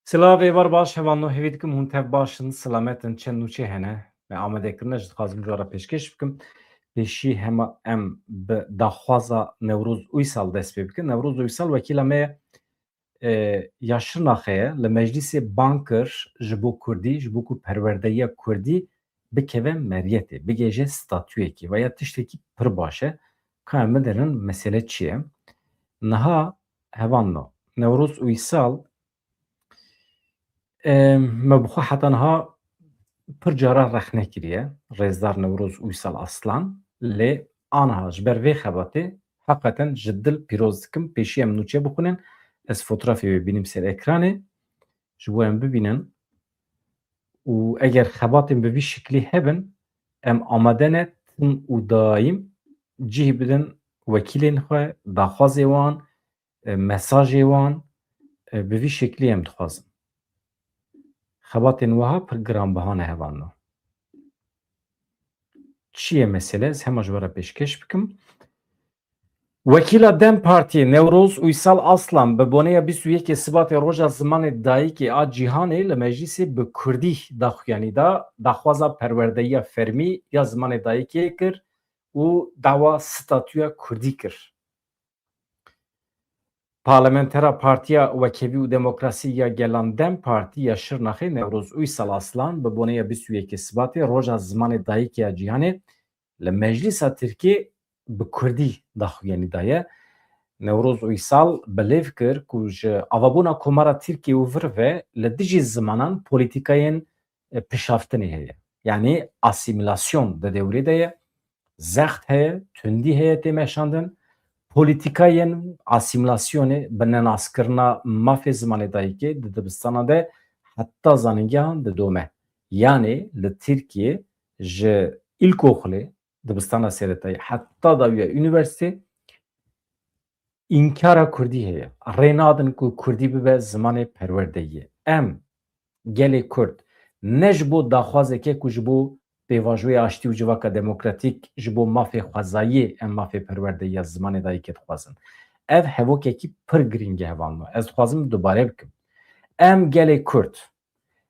Silavê var baş hevanno hêvî dikim hûn tev baş in, silametin çend nûçe hene. Me amedekirina ji dixwazim jî wara pêşkêş bikim. Pêşî hema em bi daxwaza Newroz Uysal dest pê bikin. Newroz Uysal wekîla me ye ya Şirnexê ye li meclîsê ban kir ji bo Kurdî, ji bo ku perwerdeyiya Kurdî bikeve meryetê, bigêje statûyekê ve ya tiştekî pir baş e. Ka em biderin mesele çi ye? Niha hevanno Newroz Uysal me bi xwe heta niha pir caran rexne kiriye Rêzdar Newroz Uysal Aslan lê aniha ji ber vê xebatê heqeten ji dil pîroz dikim pêşî em nûçe bixwînin ez fotoğrafê wê bînim ser ekranê ji bo em bibînin û eger xebatên bi vî şiklî hebin em amade ne tim û daîm cih bidin wekîlên xwe, daxwazê wan, mesajê wan bi vî şeklî em dixwazin. Xebatên wiha pir giranbiha ne hevanno. Çi ye mesele? Ez hema ji we re pêşkêş bikim. Wekîla Dem Partiyê Newroz Uysal Aslan bi boneya 21 Sibatê roja zimanê dayîkê a cîhanê li meclîsê bi Kurdî daxuyanî da daxwaza perwerdeyiya fermî ya zimanê dayîkê kir û dawa statûya Kurdî kir. Parlamentera Partiya Wekevî û Demokrasî ya Gelan Dem Partî ya Şirnexê Newroz Uysal Aslan bi boneya 21 Sibatê roja zimanê dayîkê ya cîhanê li meclîsa Tirkiye bi Kurdî daxuyanî daye. Newroz Uysal bilêv kir ku ji avabûna Komara Tirkiye û vir ve li dijî zimanan polîtîkayên pişaftinê heye. Yani asîmîlasyon di dewrê de ye, zext heye, tundî heye tê meşandin, polîtîkayên asîmîlasyonê bi nenaskirina mafê zimanê dayîkê di dibistana de heta zanîngehan didome. Yani li Tirkiye ji îlkoxulê dibistana Serêtayî heta dawiya üniversitê İnkara Kurdî heye. Rê nadin ku Kurdî bibe zimanê perwerdeyî. Em gelê Kurd ne ji bo daxwazeke ku ji bo pêvajoya aştî û civaka demokratîk ji bo mafê xwezayî em mafê perwerdeyiya zimanê dayîkê dixwazin. Ev hevokekî pir girîng e hevalno. Ez dixwazim dubare bikim. Em gelê Kurd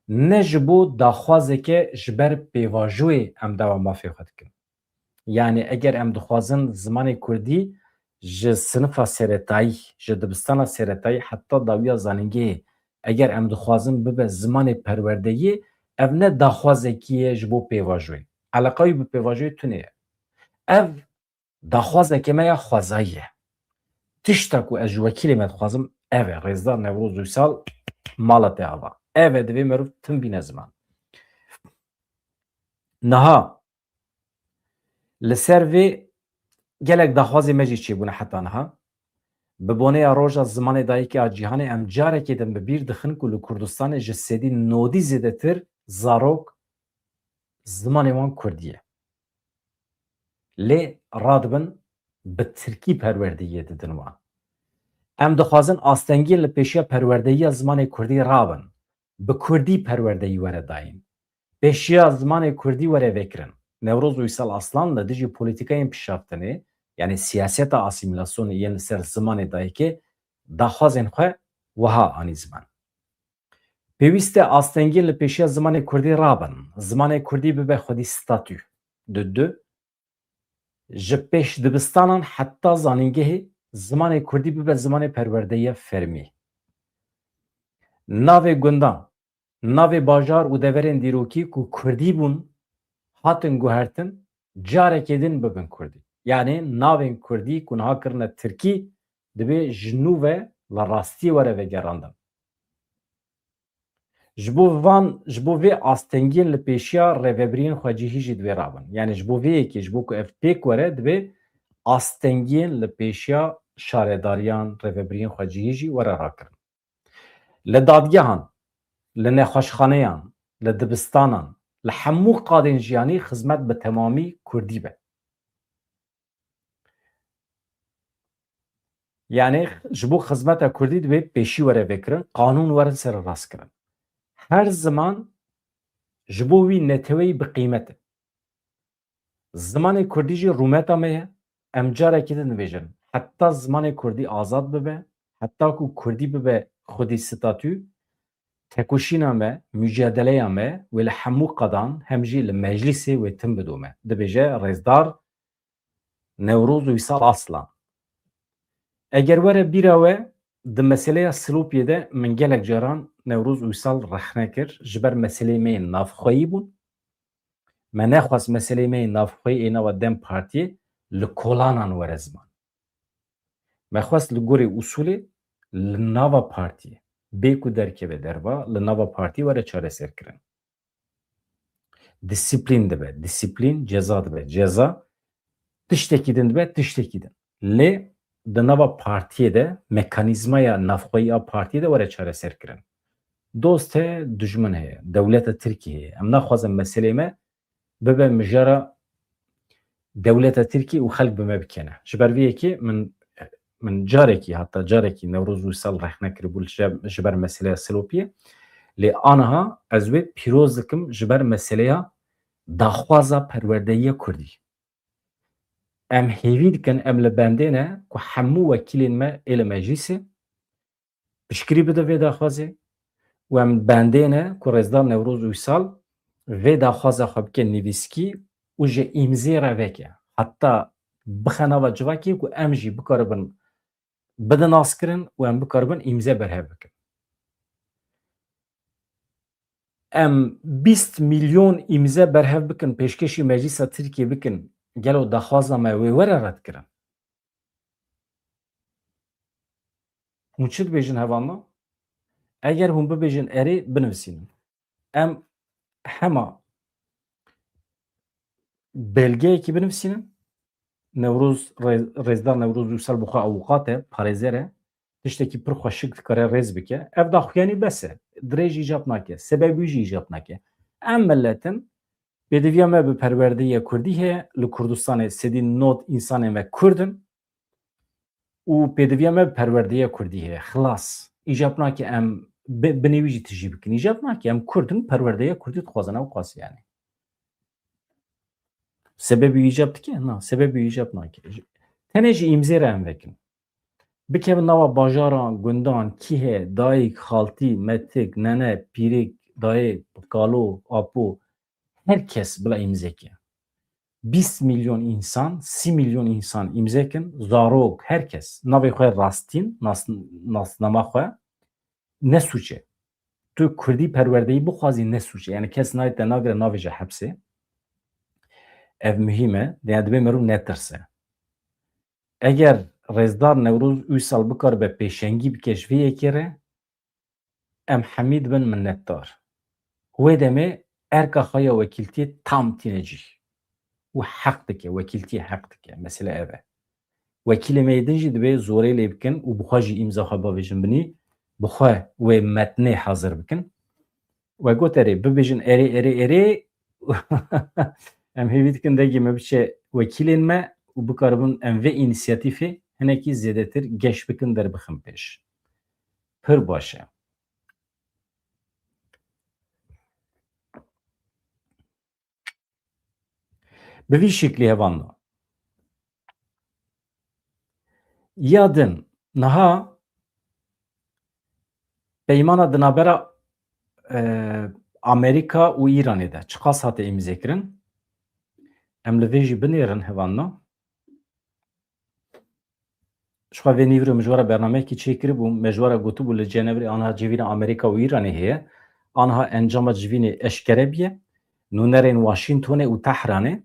ne ji bo daxwazeke ji ber pêvajoyê em dawa mafê xwe dikin. Yani eger em dixwazin zimanê Kurdî ji sinifa serêtayî, ji dibistana serêtayî heta dawiya zanîngehê eger em dixwazin bibe zimanê perwerdeyî ev ne daxwazekî ye ji bo pêvajoyê. Eleqa wî bi pêvajoyê tune ye. Ev daxwazeke me ya xwezayî ye. Tişta ku ez ji wekîlê me dixwazim ev e. Rêzdar Newroz Uysal mala te ava. Ev e divê merov tim bîne ziman. Niha li ser vê gelek daxwazê me jî çêbûne heta niha. Bi boneya roja zimanê dayîkê a cîhanê em carekê din bi bîr dixin ku li Kurdistanê ji sedî nodî zêdetir zarok zimanê wan Kurdî ye. Lê radibin bi Tirkî perwerdeyî didin wan. Em dixwazin astengiyên li pêşiya perwerdeyiya zimanê Kurdî rabin. Bi Kurdî perwerdeyî were dayîn. Pêşiya zimanê Kurdî were vekirin. Newroz Uysal Aslan li dijî polîtîkayên pişaftinê yani siyaseta asîmîlasyonê yên li ser zimanê dayîkê daxwazên xwe wiha anî ziman. Pêwîst e astengiyên li pêşiya zimanê Kurdî rabin. Zimanê Kurdî bibe xwedî statû. Du, ji pêş dibistanan heta zanîngehê zimanê Kurdî bibe zimanê perwerdeyiya fermî. Navê gundan, navê bajar û deverên dîrokî ku Kurdî bûn hatin guhertin carekê din bibin Kurdî. Yani navên Kurdî ku niha kirine Tirkî dibe ji nû ve li rastiyê were vegerandin. Ji bo vê astengiyên li pêşiya rêveberiyên xwecihî jî divê rabin. Yani ji bo vê yekê ji bo ku ev pêk were divê astengiyên li pêşiya şaredariyan rêveberiyên xwecihî jî were rakirin. Li dadgehan, li nexweşxaneyan, li dibistanan, li hemû qadên jiyanî xizmet bi temamî Kurdî be. Yani ji bo xizmeta Kurdî divê pêşî were vekirin, qanûn were serrast-kirin. Her ziman ji bo wî neteweyî bi qîmet e. Zimanê Kurdî jî rûmeta me ye. Em carekê din dibêjin heta zimanê Kurdî azad bibe, heta ku Kurdî bibe xwedî statû, تکوشینا me, mücadeleya me ve li hemû qadan hem jî li meclisê ve tim bidome. Dibêje Rêzdar Newroz û Wîsal Aslan. Eger were bîra we di meseleya Silopiyê de min gelek caran Newroz û Wîsal rexne kir ji ber meseleyê me yên navxweyî bûn. Me nexwast meseleyê me yên navxweyî ênava Dem Partiyê li kolanan were ziman. Me xwest li gorî usulê li nava partiyê bê ku derkeve derva li nava partiyê were çareserkirin. Disiplîn dibe, disiplîn, ceza dibe, ceza, tiştekî din dibe, tiştekî din. Lê di nava partiyê de mekanîzmaya navxweyiya partiyê de were çareserkirin. Dost heye, dijmin heye, dewleta Tirkiyeyê. Em naxwazin meselê me bibe mijara dewleta Tirkiye û xelk bi me bikene. Ji ber vê yekê min carekî heta carekî Newroz û Wîsal rexne kiribû ji ber meseleya Silopiyê. Lê aniha ez wê pîroz dikim ji ber meseleya daxwaza perwerdeyiya Kurdî. Em hêvî dikin em li bendê ne ku hemû wekîlên me ê li meclisê piştgirî bide vê daxwazê û em bendê ne ku Rêzdar Newroz û Wîsal vê daxwaza xwe bike nivîskî û ji îmzê re veke. Heta bixe nava civakê ku em jî bikaribin bidin naskirin û em bikaribin îmze berhev bikin. Em 20 milyon îmze berhev bikin pêşkêşî Meclîsa Tirkiye bikin gelo daxwaza me wê were red kirin. Hûn çi dibêjin hevalna? Eger hûn bibêjin erê binivîsînin. Em hema belgeyekî binivîsînin. Rêzdar Newroz û Wîsal bi xwe awqat e, parêzer e, tiştekî pir xweşik dikare rêz bike. Ev daxuyanî bes e. Dirê jî îcab nake, sebebî jî îcab nake. Em milletin pêdiviya me bi perwerdeyiya Kurdî heye. Li Kurdistanê sedî not însanên me Kurd in û pêdiviya me bi perwerdeyiya Kurdî heye. Xilas. İcab nake em binêwî jî tijî bikin. İcab nake em Kurd in perwerdeyiya Kurdî dixwazin ew qas yani. Sebebî îcab dike? Na, sebebî îcab nake. Tenê jî îmzê re em vekin. Bikevin nava bajaran, gundan, kî heye, dayîk, xaltî, metik, nene, pîrik, dayê, kalo, apo, herkes bila îmzeke. 20 milyon insan, 30 milyon insan îmzekin, zarok, herkes navê xwe rastîn, nasnama xwe ne suç e. Tu Kurdî perwerdeyî bixwazî ne suç e. Yani kes nayê te nagire navê ji hepsê. Ev mühim e, yani divê mirov netirse. Eger Rêzdar Newroz û Wîsal bikaribe pêşengî bike ji vê yekê re, em hemî dibin minnetdar. Wê demê erka xwe ya wekîltiyê tam tîne cih. û heq dike, wekîltiyê heq dike. Mesele ev e. Wekîlê me din jî divê zorê lê bikin û bi xwe jî îmza xwe bavêjin binî, bi xwe wê metnê hazir bikin. We got erê bibêjin erê em hêvî dikin degê me biçe wekîlên me û bikaribin em vê înîsyatîfê hinekî zêdetir geş bikin derbixin pêş. Pir baş e. Bi vî şeklî hevanna. Ya din niha peymana di navbera Amerîka û Îranê de çi qas hate îmzêkirin? Em li vê jî binêrin hevanna. Ji xwe vê nîvro mijwara bernameyekî çêkiribû, mijwara gotibû li Cenevrê aniha civîna Amerîka û Îranê heye. Aniha encama civînê eşkere biye. Nûnerên Washingtonê û Tehranê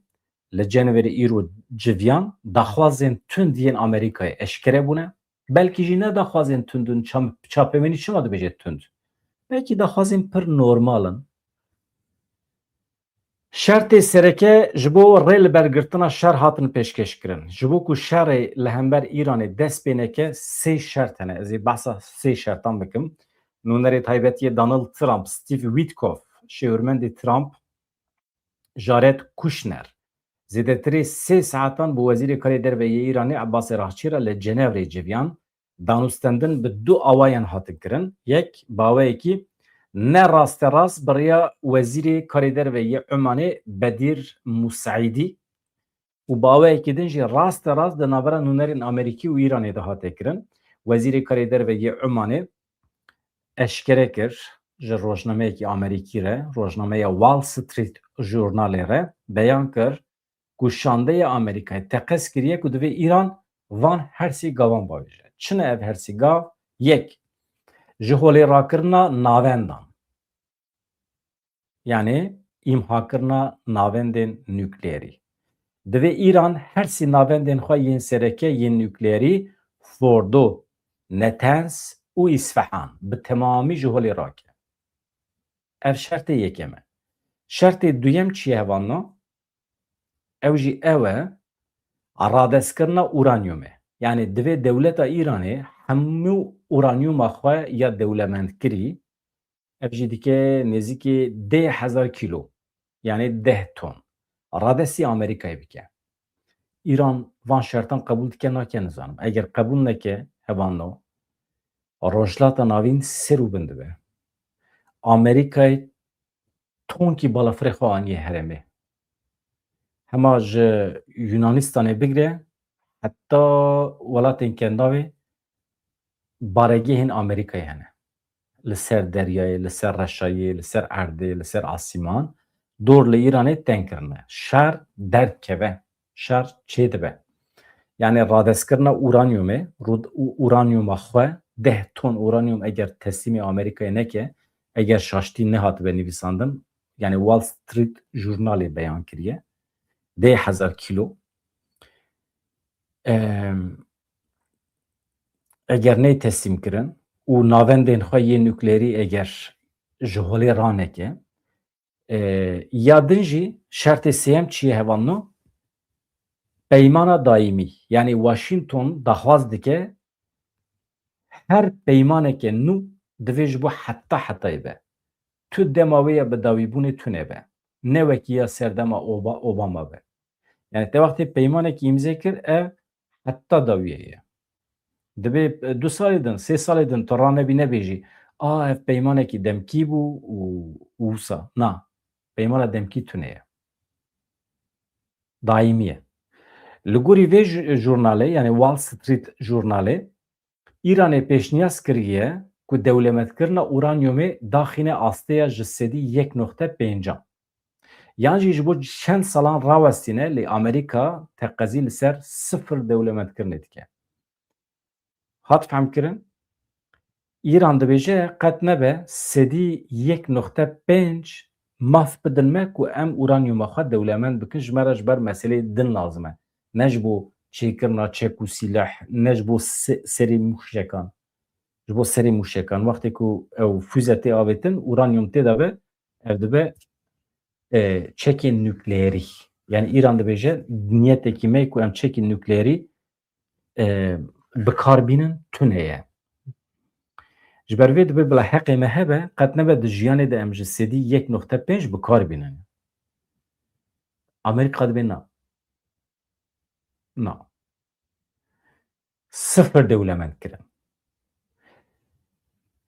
li Cenevrê îro civiyan daxwazên tund yên Amerîkayê eşkere bûne. Belkî jî ne daxwazên tund in, çapemênî çima dibêje tund? Belkî daxwazên pir normalin. Şertê sereke ji bo rê li bergirtina şer hatin pêşkêşkirin. Ji bo ku şerê li hember Îranê dest pê neke sê şert hene. Ez ê behsa sê şertan bikim. Nûnerê taybetiye Donald Trump, Steve Witkoff, şêwirmendê Trump, Jared Kushner zêdetirê sê saetan bi Wezîrê Karê Derveyê Îranê Abbasê Raçî re li Cenevrê civiyan danûstendin bi du awayan hatin kirin. Yek baweyekî ne rasterast biriya Wezîrê Karê Derveyê Omanê Bedîr Musîdî û baweyekî din jî rasterast di navbera nûnerên Amerîkî û Îranê de hate kirin. Wezîrê Karê Derveyê Omanê eşkere kir ji rojnameyekî Amerîkî re, rojnameya Wall Street jurnalê re beyan kir ku şandeyê Amerîkayê teqez kiriye ku divê İran van hersî gavan bavêje. Çi ne ev hersî gav? Yek, ji holê rakirina navendan. Yani îmhakirina navendên nükleerî. Divê İran hersî navendên xwe yên sereke yên nükleerî Fordo, Natanz û İsfahan bi temamî ji holê rake. Ev şertê yekem e. Şertê duyem çi ye hevanno? Ew jî ew e radestkirina uranyumê. Yani divê dewleta Îranê hemû uranyuma xwe ya dewlemend kirî, ev jî dike nêzîkî 10,000 kîlo yani 10 ton. Radestî Amerîkayê bike. İran van şertan qebûl dike nake nizanim. Eger qebûl neke hevanno rojhilata navîn sêr û bin dibe. Amerîkayê tonkî balafirê xwe aniye herêmê. Hema ji Yunanistanê bigire heta welatên kendavê baregehên Amerîkayê hene. Li ser deryayê, li ser reşayê, li ser erdê, li ser asîman dor li İranê tên kirine. Şer derkeve, şer çê dibe. Yani radestkirina uranyumê, uranyuma xwe 10 ton uranyum eger teslîmê Amerîkayê neke, eger şaştî nehatibe nivîsandin, yani Wall Street jurnalê beyan kiriye 10,000 kîlo. Eger ney teslîm kirin û navendên xwe yên nükleerî eger ji holê raneke, ya din jî şertê sêyem çi ye hevanno? Peymana daîmî. Yani Washington daxwaz dike her peymaneke nû divê ji bo hetayê be. Tu dema wê ya bi dawîbûnê tune be. Ne wekî ya serdema Obama be. Yani te wextê peymanekî îmzê kir ev heta dawiyê ye. Divê 2 salê din, 3 salê din tu ranebî nebêjî ev peymanekî demkî bû û wisa. Na. Peymana demkî tune ye. Daîmî ye. Li gorî vê jurnalê yani Wall Street jurnalê İranê pêşniyaz kiriye ku dewlemendkirina uranyumê daxîne asteya ji sedî 1.5. Yan jî ji bo çend salan rawestîne lê Amerîka teqezî li ser sıfır dewlemendkirinê dike. Hat femkirin? İran dibêje qet nebe sedî 1.5 maf bidin me ku em uranyuma xwe dewlemend bikin ji me re ji ber meselê din lazim e. Ne ji bo çêkirina çek û sîleh, ne ji bo serê mûşekan. Ji bo serê mûşekan wextê ku ew füze tê avêtin, uranyum tê de be, ev dibe çekên nükleerî. Yani İran dibêje niyetekî me ku em çekên nükleerî bikarbînin tune ye. Ji ber vê dibe bila heqê me hebe qet nebe di jiyanê de em ji sedî 1.5 bikarbînin. Amerîka dibe na. Na. Sıfır dewlemend kirin.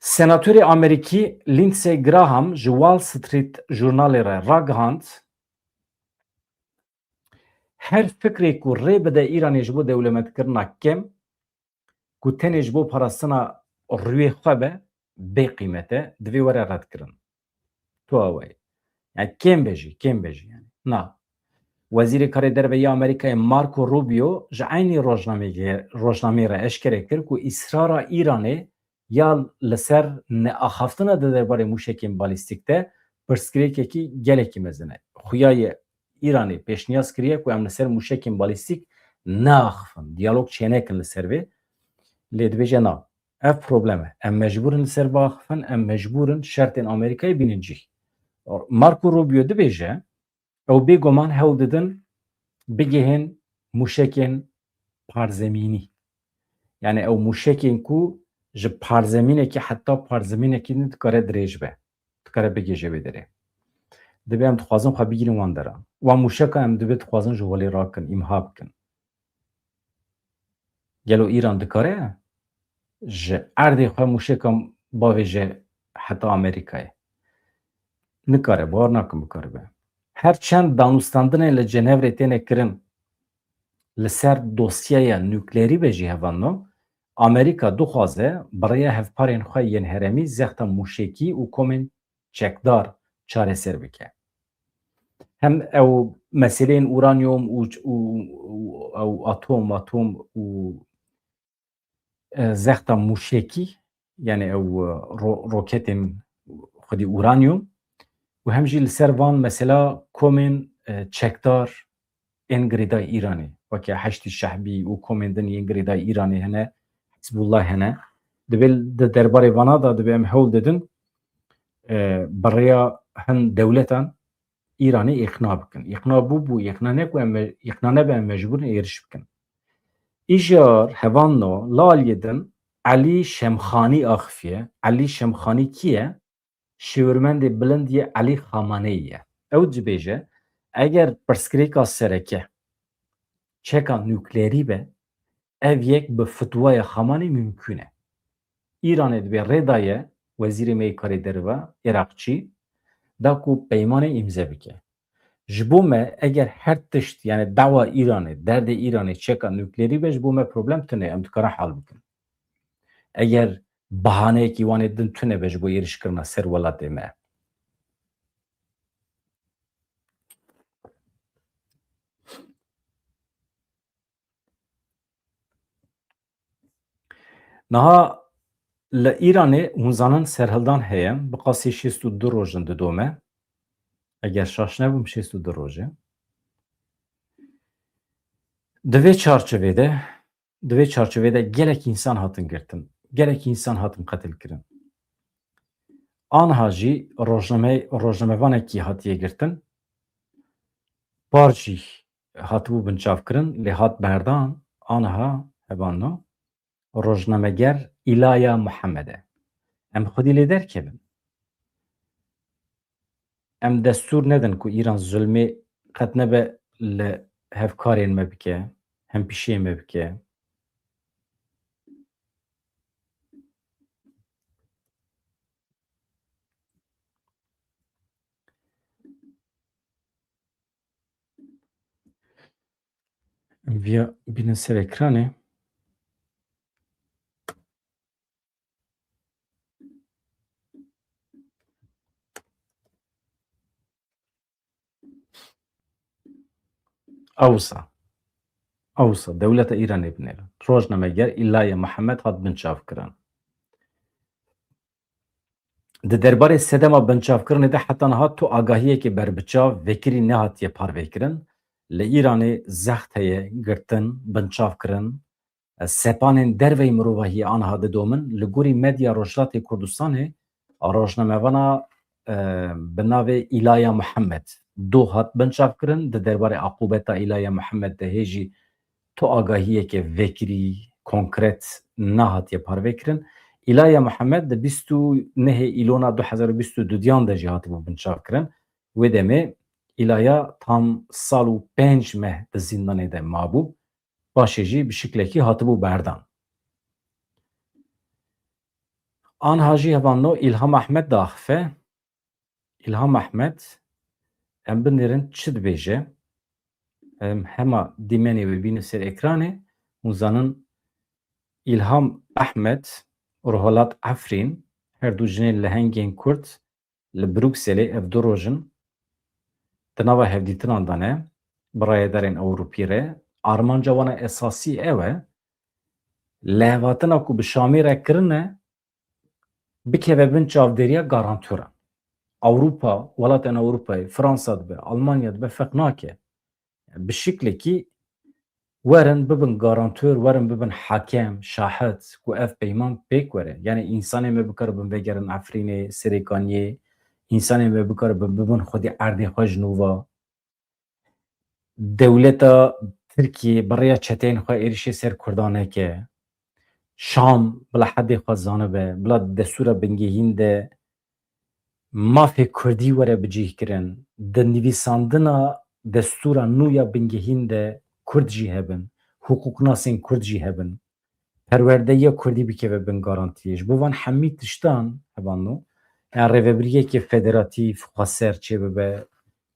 Senatörê Amerîkî Lindsey Graham ji Wall Street jurnalê re ragihand her fikrê ku rê bide İranê ji bo dewlemendkirina kem ku tenê ji bo parastina rûyê xwe be bêqîmet e divê were redkirin. Tu awayî. Yani kêm bêjî yani. Na. Wezîrê Karê Derve Amerîkayê Marco Rubio ji aynî rojnamê re eşkere kir ku îsrara İranê ya li ser neaxaftina di derbarê mûşekên balîstîk de pirsgirêkekî gelekî mezin e. Xuyayê İranê pêşniyaz kiriye ku em li ser mûşekên balîstîk neaxifin, diyalog çênekin li ser vê. Lê dibêje na. Ev problem e. Em mecbûrin li ser biaxifin, em mecbûrin şertên Amerîkayê bînin cih. Marco Rubio dibêje ew bêguman hewl didin bigihên mûşekên parzemînî. Yani ew mûşekên ku ji parzemînekî heta parzemînekî dikare dirêj be. Dikare bigêje vê derê. Dibe em dixwazin xwe bigîrin wan deran. Wan mûşeka em dibe dixwazin ji holê rakin, îmha bikin. Gelo İran dikare ji erdê xwe mûşeka bavêje heta Amerîkayê. Nikare, bar nakin bikare be. Her çend danûstandinê li Cenevrê têne kirin li ser dosyaya nükleerî be jî hevanno, Amerika dixwaze birêya hevparên xwe yên herêmî zexta mûşekî û komên çekdar çareser bike. Hem ew meseleyên uranyum û atom û zexta mûşekî yani ew roketên xwedî uranyum û hem jî li ser van mesela komên çekdar ên girêdayî Îranê weke Heştî Şehbî û komên din yên girêdayî Îranê hene, Hizbullah hene. Divê di derbarê vana da divê em hewl didin birêya hin dewletan Îranê îqna bikin. Îqna bû îqna ne ku em îqna nebe em mecbûr in êriş bikin. Îjar hevan no laliyê din Elî Şemxanî axifiye. Elî Şemxanî kî ye? Şêwirmendê bilind yê Elî Xamaneyî ye. Ew dibêje eger pirsgirêka sereke çeka nuklerî be ev yek bi fitwaya Xamanî mümkün e. Îranê divê rê daye Wezîrê Mêkarê Derve Iraqçî da ku peymanê îmze bike. Ji bo me eger her tişt yani dawa Îranê, derdê Îranê çeka nuklerî be ji bo me problem tune em dikarin hal bikin. Eger bahaneyekî wanê din tune be ji bo êrişkirina ser welatê me. Niha li Îranê hûnzanin serhildan heye bi qasî 62 rojin didome. Eger şaş nebûm 62 roj e. Di vê çarçovê de gelek însan hatin girtin. Gelek însan hatin qetil kirin. Aniha jî rojnamevanekî hatiye girtin. Par jî hatibû bincavkirin lê hat berdan aniha hevano rojnameger İlaya Muhammed e. Em xwedî lê derkevin. Em destûr nedin ku Îran zulmê qet nebe li hevkarên me bike, hempîşeyên me bike. Em vîya bînin ser ekranê. Ewsa dewleta Îranê binêrin. Rojnameger İlaya Muhammed hat bincavkirin. Di derbarê sedema bincavkirinê de heta niha tu agahiyekê berbiçav vekirî nehatiye parvêkirin. Li Îranê zext heye girtin, bincavkirin, sepanên derveyî mirovahiyê aniha didomin li gorî medya Rojhilatê Kurdistanê rojnamevana bi navê İlaya Muhammed du hat bincavkirin di derbarê aqubeta İlaya Muhammed de hê jî tu agahiyeke vekirî konkret nehatiye parvêkirin. İlaya Muhammed de 29 îlona 2022 de jî hatibû bincavkirin. Wê demê İlaya tam sal û 5 meh di zindanê de mabû. Paşê jî bi şiklekî hatibû berdan. Aniha jî hevano İlham Ahmed de axife. İlham Ahmed em binêrin çi dibêje? Em hema dîmenê wê bînin ser ekranê û zanin İlham Ahmed Ruholat Efrîn her du jinên lehengên Kurd li Brukselê ev du rojin di nava hevdîtinan de ne birayêdarên Ewropî re armanca wan a esasî ew e lehvatina ku bi Şamê re kirine bikeve bin çavdêriya garantoran. Ewropa, welatên Ewropayê, Fransa dibe, Almanya dibe feq nake. Bi şiklekî werin bibin garantör, werin bibin hakem, şahit ku ev peyman pêk were. Yani însanê me bikaribin vegerin Efrînê, Serêkaniyê, însanê me bikaribin bibin xwedî erdê xwe ji nû ve. Dewleta Tirkiye birêya çeteyên xwe êrişê ser Kurdan neke. Şam bila hedê xwe zanibe, bila destûra bingehîn de mafê Kurdî were bicihkirin. Di nivîsandina destûra nû ya bingehîn de Kurd jî hebin, hukuknasên Kurd jî hebin. Perwerdeyiya Kurdî bikeve bin garantiyê. Ji bo van hemî tiştan hebano yani rêvebiriyekê federatîv xweser çê bibe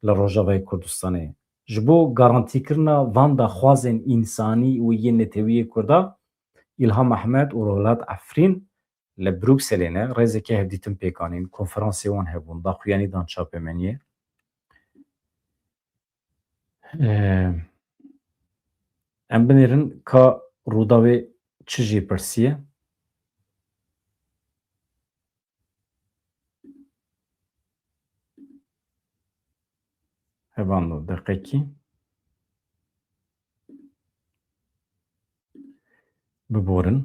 li Rojavayê Kurdistanê. Ji bo garantîkirina van da xwazên însanî û yên netewiyê Kurda İlham Ahmed û Rolat Efrîn li Brukselê rêzeke hevdîtin pêkanîn konferansê wan hebûn daxuyanî dan çapemeniyê. Em binêrin ka rûdawê çi jî pirsiye. Hevan deqekî biborin.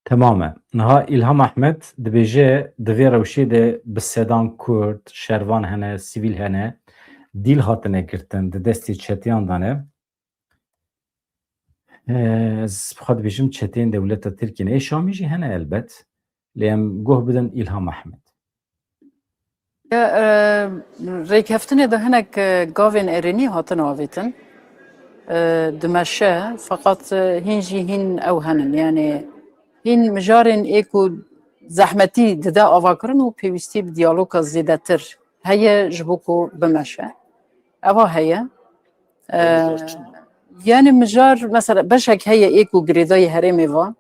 Tamam e. Niha İlham Ahmed dibêje di vê rewşê de bi sedan Kurd, şervan hene, sivîl hene, dîl hatine girtin di destê çetiyan de ne. Ez bixwe dibêjim çeteyên dewleta Tirkiyeyê Şamî jî hene elbet. Lê em goh bidin İlham Ahmed. Rêkeftinê de hinek gavên êrînî hatin avêtin. Di meşe feqet hîn jî hîn ew henin yani hîn mijarên ê ku zehmetî dide avakirin û pêwîstî bi diyaloga zêdetir heye ji bo ku bimeşe. Eva heye. Yani mijar mesela beşek heye ê ku girêdayê herêmê va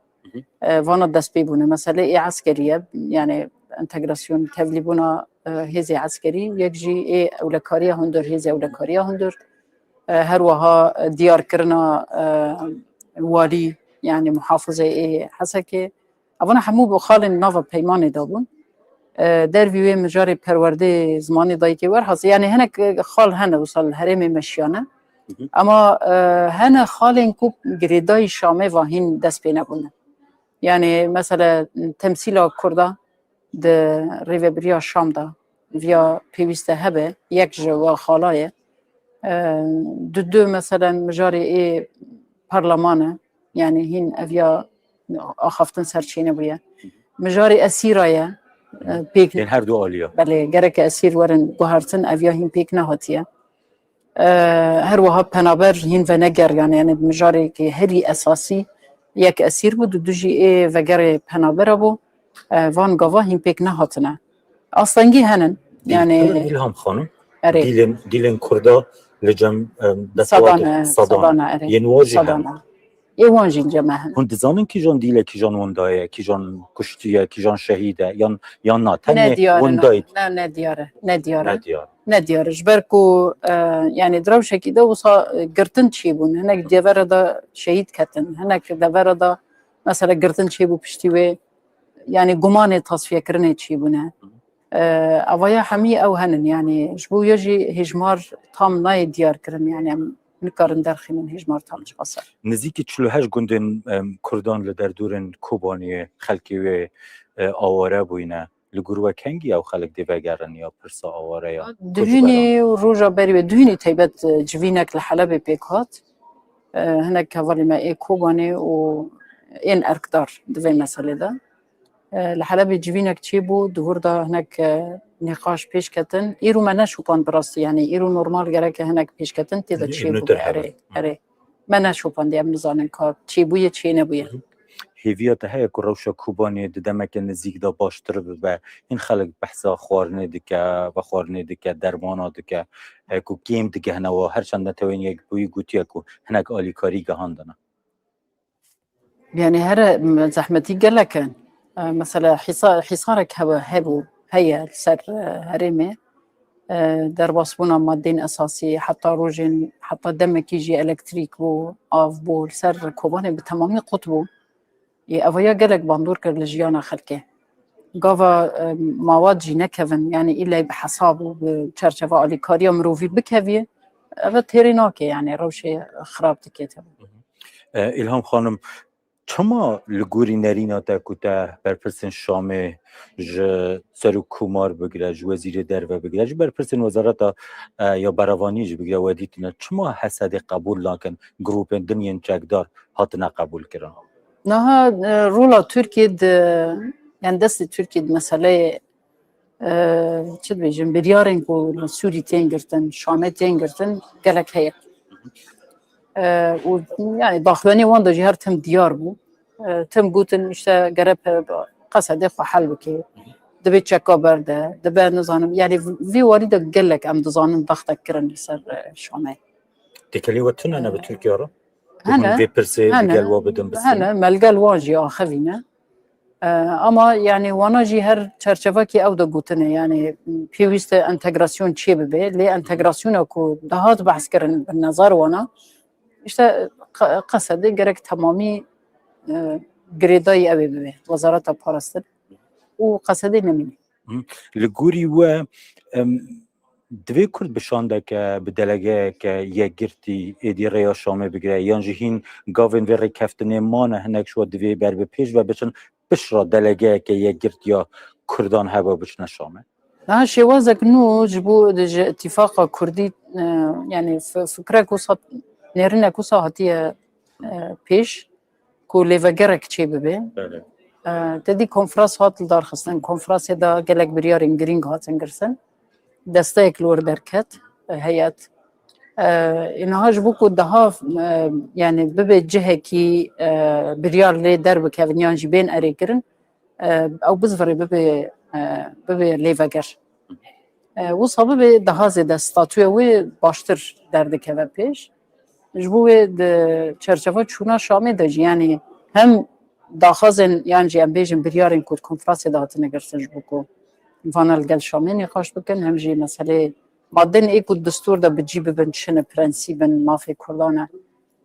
vana destpêbûne mesela ê eskerî yani entegrasyon tevlîbûna hêzê eskerî yek jî ê ewlekariya hundir hêzê ewlekariya hundir her wiha diyarkirina walî yani muhafızê ê hesekê evana hemû bi xalên nava peymanê dabûn dervî wê mijarê perwerdê zimanê dayîkê werhas yani hinek xal hene wisa li herêmê meşiyane ama hene xalên ku girêdayî Şamê va hîn dest pê nebûne. Yani mesela temsîla Kurda di rêveberiya Şam da viya pêwîst e hebe yek ji we xalayê du mesela mijarê ê parlamane yani hîn ev ya axaftin serçêne bûye. Mijarê esîra ye pêk her du alîya. Belê gereke esîr werin guhertin ev ya hîn pêk nehatiye. Her wiha penaber hîn venegeriyan yani mijarekî herî esasî yek esîr bû du jî ê vegerê penabera bû van gava hîn pêk nehatine. Astengî henin yani İlham Hanım erê dilin Kurda li cem sadane yên wa jî sadane ê wan jî ceme hin. Hûn dizanin kîjan dîlek kîjan wendaye, kîjan kuştiye, kîjan şehîd e yan na Ne diyar ne diyar ji ber ku yani drawşekî de wisa girtin çîbûn hinek devera da şehîd ketin hinek devera da mesela girtin çîbû piştî wê yani gumanê tasfiyekirinê çîbûne evaya hemî ew henin yani ji bo jî hêjmar tam nayê diyarkirin yani em nikarin derxînin hêjmar tam ji qasa. Nizîkî 48 gundên Kurdan li derdorên Kobaniyê xelkê wê aware bûyne. Li gurû kengî ew xelek dê vegerin ya pirsa aware ya. Duhînê û roja berî wê duhînê taybet civînek li Helebê pêk hat. Hinek hevalî me ê Kobanê û ên erkdar di vê meselê de. Li Helebê civînek çêbû di wir da hinek nîqaş pêşketin. Îro me neşûpan bi rastî yani îro normal gereke hinek pêşketin tê de çêbû erê. Me neşûpandiye em nizanin ka çêbûye çê nebûye. Hêviya te heye ku rewşa Kobaniyê di demeke nizîk de baştir bibe hîn xelek behsa xwarinê dike ve xwarinê dike dermana dike ku kêm dike hene wa her çend tewên yek bûyî gotiye ku hinek alîkarî gihandine. Yani her zehmetî gelek mesela hîsarek hebû heye ser herêmê derbasbûna maddên esasî heta rojên heta demekî jî elektrîk bû av bû li ser Kobanê bi temamî qut bû. Evaya gelek bandor kir li jiyana xelkê. Gava mawad jî nekevin yani îlay bi hesab û bi çerçeva alîkariya mirovî bikeviye ev têrê nake yani rewşê xirab dike tevî. İlham Hanım çima li gorî nerîna te ku te berpirsên Şamê ji serokkomar bigire ji wezîrê derve bigire ji berpirsên wezareta ya berevanî jî bigire we dîtine çima hesedê qebûl nakin grûpên dinyên çekdar hatine qebûl kirin. Naha rola Türkiye de yani destê Türkiye de meseleyê çi dibêjim biryarên ku li Sûrî tên girtin Şamê tên girtin gelek heye. و يعني داخلاني وان دا جهر تم ديار بو تم قوتن اشتا قرب قصد خو حل بكي دبي تشكا برده دبي نظام يعني في وارد قال لك ام دزانن ضغطك كرن يصير شامل تكلي وتن انا بتركيا را هنا في برسي هنا بدن بس هنا ملقى الواجي اخذينا اما يعني وانا جي هر چرچوكي او دا قوتنه يعني بيوست انتجراسيون چي ببي لي انتجراسيون اكو دهات بحث كرن بالنظر وانا اشتا قصدي قرق تمامي گریدای اوی ببی وزارت پاراستر و قصدی نمینی لگوری و دوی کرد بشانده که بدلگه که یک گرتی ایدی ریا شامه بگیره یان جهین گاوین وی رکفتنه مانه هنک شو دوی بر به پیش و بچن بشرا دلگه که یک گرت یا کردان هوا بچنه شامه ها شوازك نو جبو اتفاق كردي يعني فكره كوسات نيرنا كوسا هاتيه پیش کو لیوگرک چی ببی تدی کنفرانس هات دار خستن کنفرانس دا گلک بریارین گرینگ هاتن گرسن دسته اکلور برکت هیئت اینها جبو کو دها يعني ببي جهه کی بریار لی درب کونیان جبین اری کرن او بزفری ببي لیوگر و صابه دها زده ستاتوی و باشتر درد که و پیش جبوه ده چرچفه چونا شامه داجی یعنی هم داخازن یعنی جیم بیجن بریارین کود کنفرانس دهاتنه گرسن جبو کو فانال گل شامه نقاش بکن هم جی مسئله مادن ای کود دستور دا بجی ببن چنه پرنسیبن مافی کردانه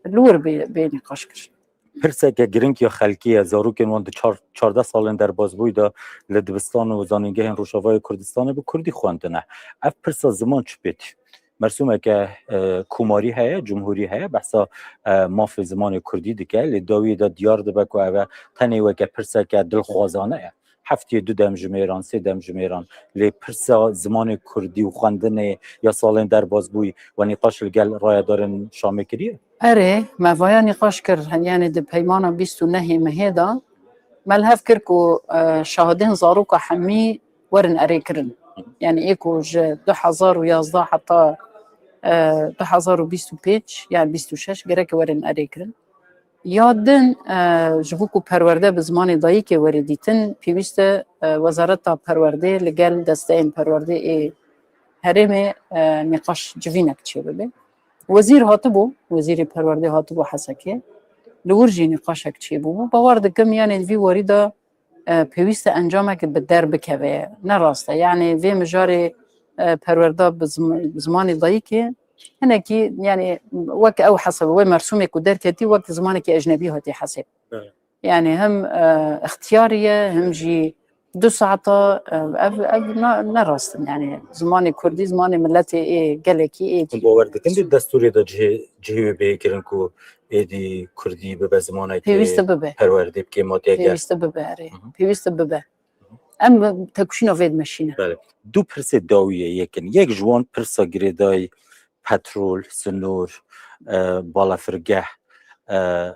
لور بی نقاش کرد پرسه که گرینگ یا خلکی زارو که وان 14 سالن در بازبوی دا لدبستان و زانینگه روشاوای کردستان به کردی خواندنه اف پرسه زمان چه بیتی مرسومه که کوماری هست جمهوری هست بحثا ماف زمان کردی دیگه لداوی دا دیار دبه که اوه تنی و که پرسه که دلخوازانه هفته 2 دم جمیران 3 دم جمیران لی پرسه زمان کردی و خواندن یا سالن در بازبوی و نقاش الگل رای دارن شامه کریه؟ اره موایا نقاش کرد یعنی ده پیمانا 29 مهدا ملهف کرد که شاهدین زاروک حمی ورن اره کرن يعني ايكو 2011 حتى 2025 يعني 26 گرک ورن اريكرن یادن جبوكو پرورده بزمان دایی که وردیتن پیوست وزارت تا پرورده لگل دستین پرورده ای هرم نقاش جوینک چه ببه وزیر هاتبو وزیر پرورده هاتبو حسکه لورجی نقاشک چه بو باورد کم یعنی وی وریدا پیوست انجامه که به در بکوه نراسته یعنی وی مجاری پرورده بزمان دایی که هنه که یعنی وقت او حسب و مرسومه که در کتی وقت زمانی که اجنبی هاتی حسب یعنی هم اختیاریه هم جی 2 ساعتا نراستن یعنی زمان کردی زمان ملت ای گلکی ای باورده کنده دستوری دا جهوی بگیرن که ایدی کردی به زمانه که پرورده بکی ماتی پیوسته ببه پیوسته ببه ام تکشین آوید مشینه بله دو پرسه داویه یک جوان پرسه گریدای پترول سنور بالا فرگه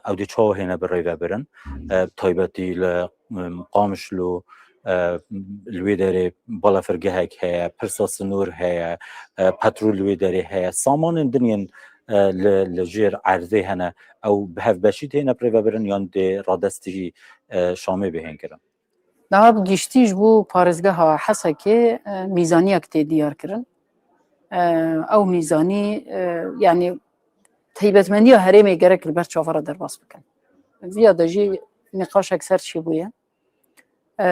او دی چاو هینه برای برن تایبتی قامش لو لوی داره بالا فرگه هک هیا پرسه سنور هیا پترول لوی داره هیا سامان دنین لجیر عرضه هنه او به هف بشید هینه برای برن یان دی رادستی شامه به هین کرن نه گشتیش بو پارزگاه ها حسا که میزانی اکتی دیار کرن او میزانی یعنی تیبتمندی هرمی گرک البر چافر در باس بکن ویا داجی نقاش اکثر چی بویه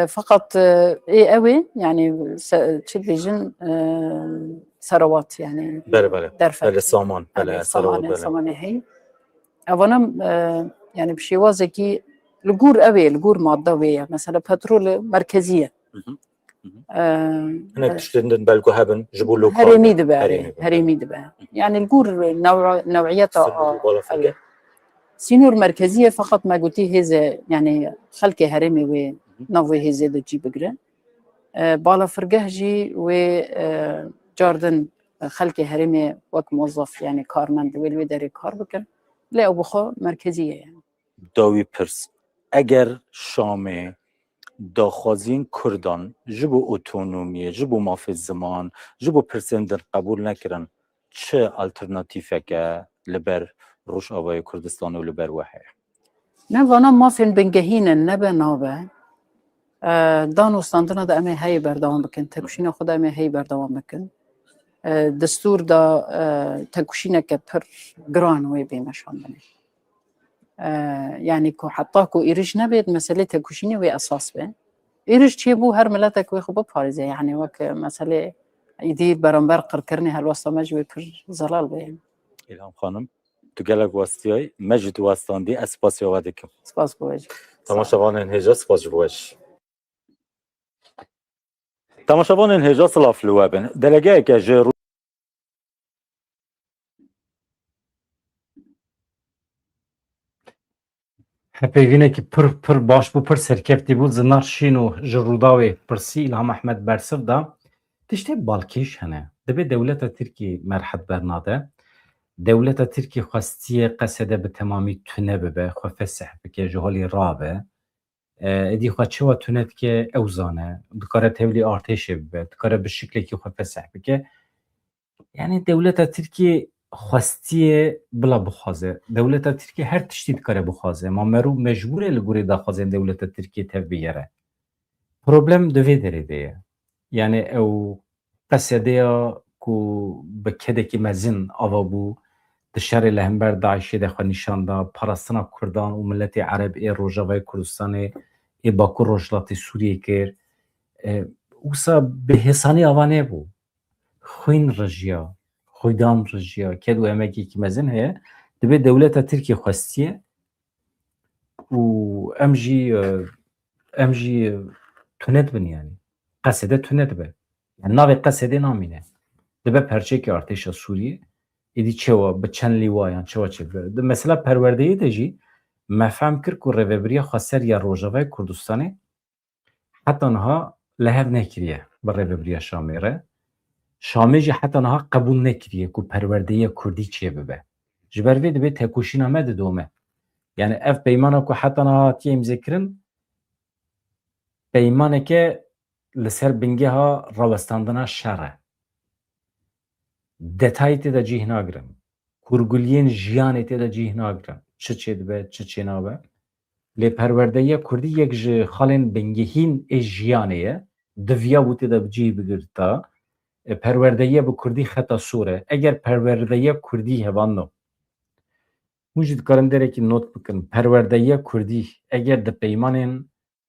فقط ای اوی يعني چه بیجن ثروات يعني بله بله سامان بله ثروات سامان هی اوانم يعني بشیوازه کی الجور اوی الجور ماده ویه مثلا پترول مرکزیه هناك تشتندن بالكو هبن جبوا له هرمي دبا يعني الجور نوعيتها سينور مركزيه فقط ما قلتي هذا يعني خلكي هرمي ونوي هذا دجي بقرا بالا فرقهجي و جاردن خلكي هرمي وك موظف يعني كارمند والوداري كار بكن لا بخو مركزيه يعني داوي برس اگر شامه داخوازین کردان جبو اتونومی جبو مافی زمان جبو پرسندر قبول نکرن چه الترناتیفه که لبر روش آوای کردستان و لبر وحی نه وانا مافین بنگهین نبه نابه دانوستاندنا دا امه هی بردوام بکن تکوشین خدا امه هی بردوام بکن دستور دا تکوشینه که پر گران وی بیمشان بنه يعني كو حتى كو إيرج نبيد مسألة تكوشيني وي أساس به إيرج چي بو هر ملتك وي خبو باريزي يعني وك مسألة يدي برنبر قركرني هالوسطة مجوي پر زلال به İlham Hanım tu gelek wastiyay mecid wastandi espas yavadekim. سپاس بوجه Tamaşavanın heja spas jbuş. Tamaşavanın heja salaf luwabin. Delege ke je Hepevine ki pır baş bu pır serkefti bu zinar şinu jrudavi pırsi İlham Ahmed Bersiv da tişte balkiş hene. Debe devleta Türkiye merhat bernade. Devleta Türkiye xastiye qesede bi tamamî tune bibe, xwe fesih bike ji holî rabe. Edî xwe çawa tunet ke ew zane, dikare tevlî artêşê bibe, dikare bi şiklekî xwe fesih bike. Yani devleta Türkiye xwastiye bila bixwaze. Devleta Türkiye her tiştî dikare bixwaze. Ma merû mecbûr e li gorî daxwazên devleta Türkiye tev bigere. Problem di vê derê de ye. Yani ew qesedeya ku bi kedekî mezin ava bû di şerê li hember Daişê de xwe nîşan da parastina Kurdan û milletê Ereb ê Rojavayê Kurdistanê ê Bakur Rojhilatê Sûriyê kir. Wisa bi hêsanî ava nebû. Xwîn rijiya, xwîdan rijiya, ked û emekekî mezin heye. Dibe devleta Tirkiye xwestiye û em jî tunet bin yani. Qesede tunet be. Yani navê qesedê namîne. Dibe perçekê artêşa Sûriyê êdî çewa bi çend lîwayan çewa çêkir. Di mesela perwerdeyê de jî me fehm kir ku rêveberiya Xweseriya Rojavayê Kurdistanê heta niha lehev nekiriye bi rêveberiya Şamê re. Şamê jî heta niha qebûl nekiriye ku perwerdeya Kurdî çê bibe. Ji ber vê dibe têkoşîna me didome. Yani ev peymana ku heta niha hatiye imzêkirin peymaneke li ser bingeha rawestandina şer e. Detayê tê de cih nagirin. Kurguliyên jiyanê tê de cih nagirin. Çi çê dibe, çi çê nabe. Lê perwerdeya Kurdî yek ji xalên bingehîn ê jiyanê ye. Diviya wî tê de bi cih bigirta. Perwerdeya bi Kurdî xeta sor e. Eger perwerdeya Kurdî hevano. Hûn jî dikarin derekî not bikin. Perwerdeya Kurdî eger di peymanên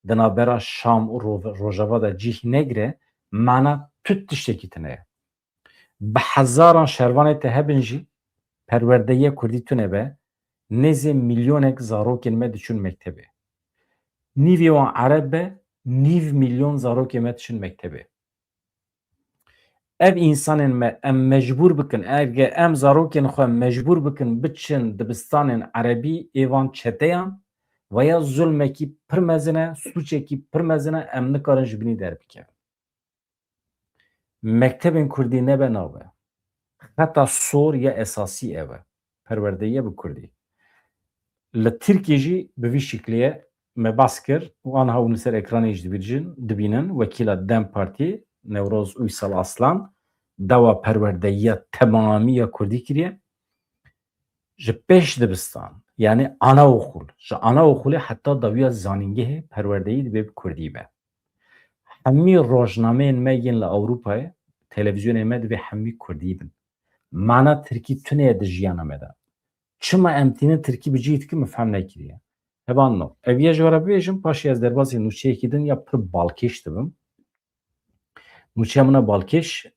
di navbera Şam û Rojava de cih negire mana tut tiştekî tune ye. Bi hezaran şervanê te hebin jî perwerdeya Kurdî tune be nêzê milyonek zarokên me diçûn mektebê. Nîvê wan Ereb be nîv milyon zarokê me diçûn mektebê. Ev insanên me em mecbûr bikin eger em zarokên xwe mecbûr bikin biçin dibistanên Erebî êvan çeteyan veya zulmekî pir mezin e, sûçekî pir mezin e em nikarin ji binî derbikevin. Mektebên Kurdî nebe nav e. Heta sor ya esasî ev e. Perwerdeya bi Kurdî. Li Tirkiye jî bi vî şikliyê me bas kir û aniha hûn li ser ekranê jî dibînin wekîla Dem Partî Newroz Uysal Aslan dawa perwerdeya temamî Kurdî kiriye ji pêş dibistan yani anaokul ji anaokulê heta dawiya zanîngehê perwerdeyî dibe bi Kurdî be. Hemî rojnameyên me yên li Ewropayê televizyonê me dibe hemî Kurdî bin. Mana Tirkî tune ye di jiyana me de. Çima em tînin Tirkî bi cih dikin me fehm nekiriye. Hevan no. Ev ye ji we re bibêjim paşê ez derbasî nûçeyekî din ya pir balkêş dibim. Nûçeya min a balkêş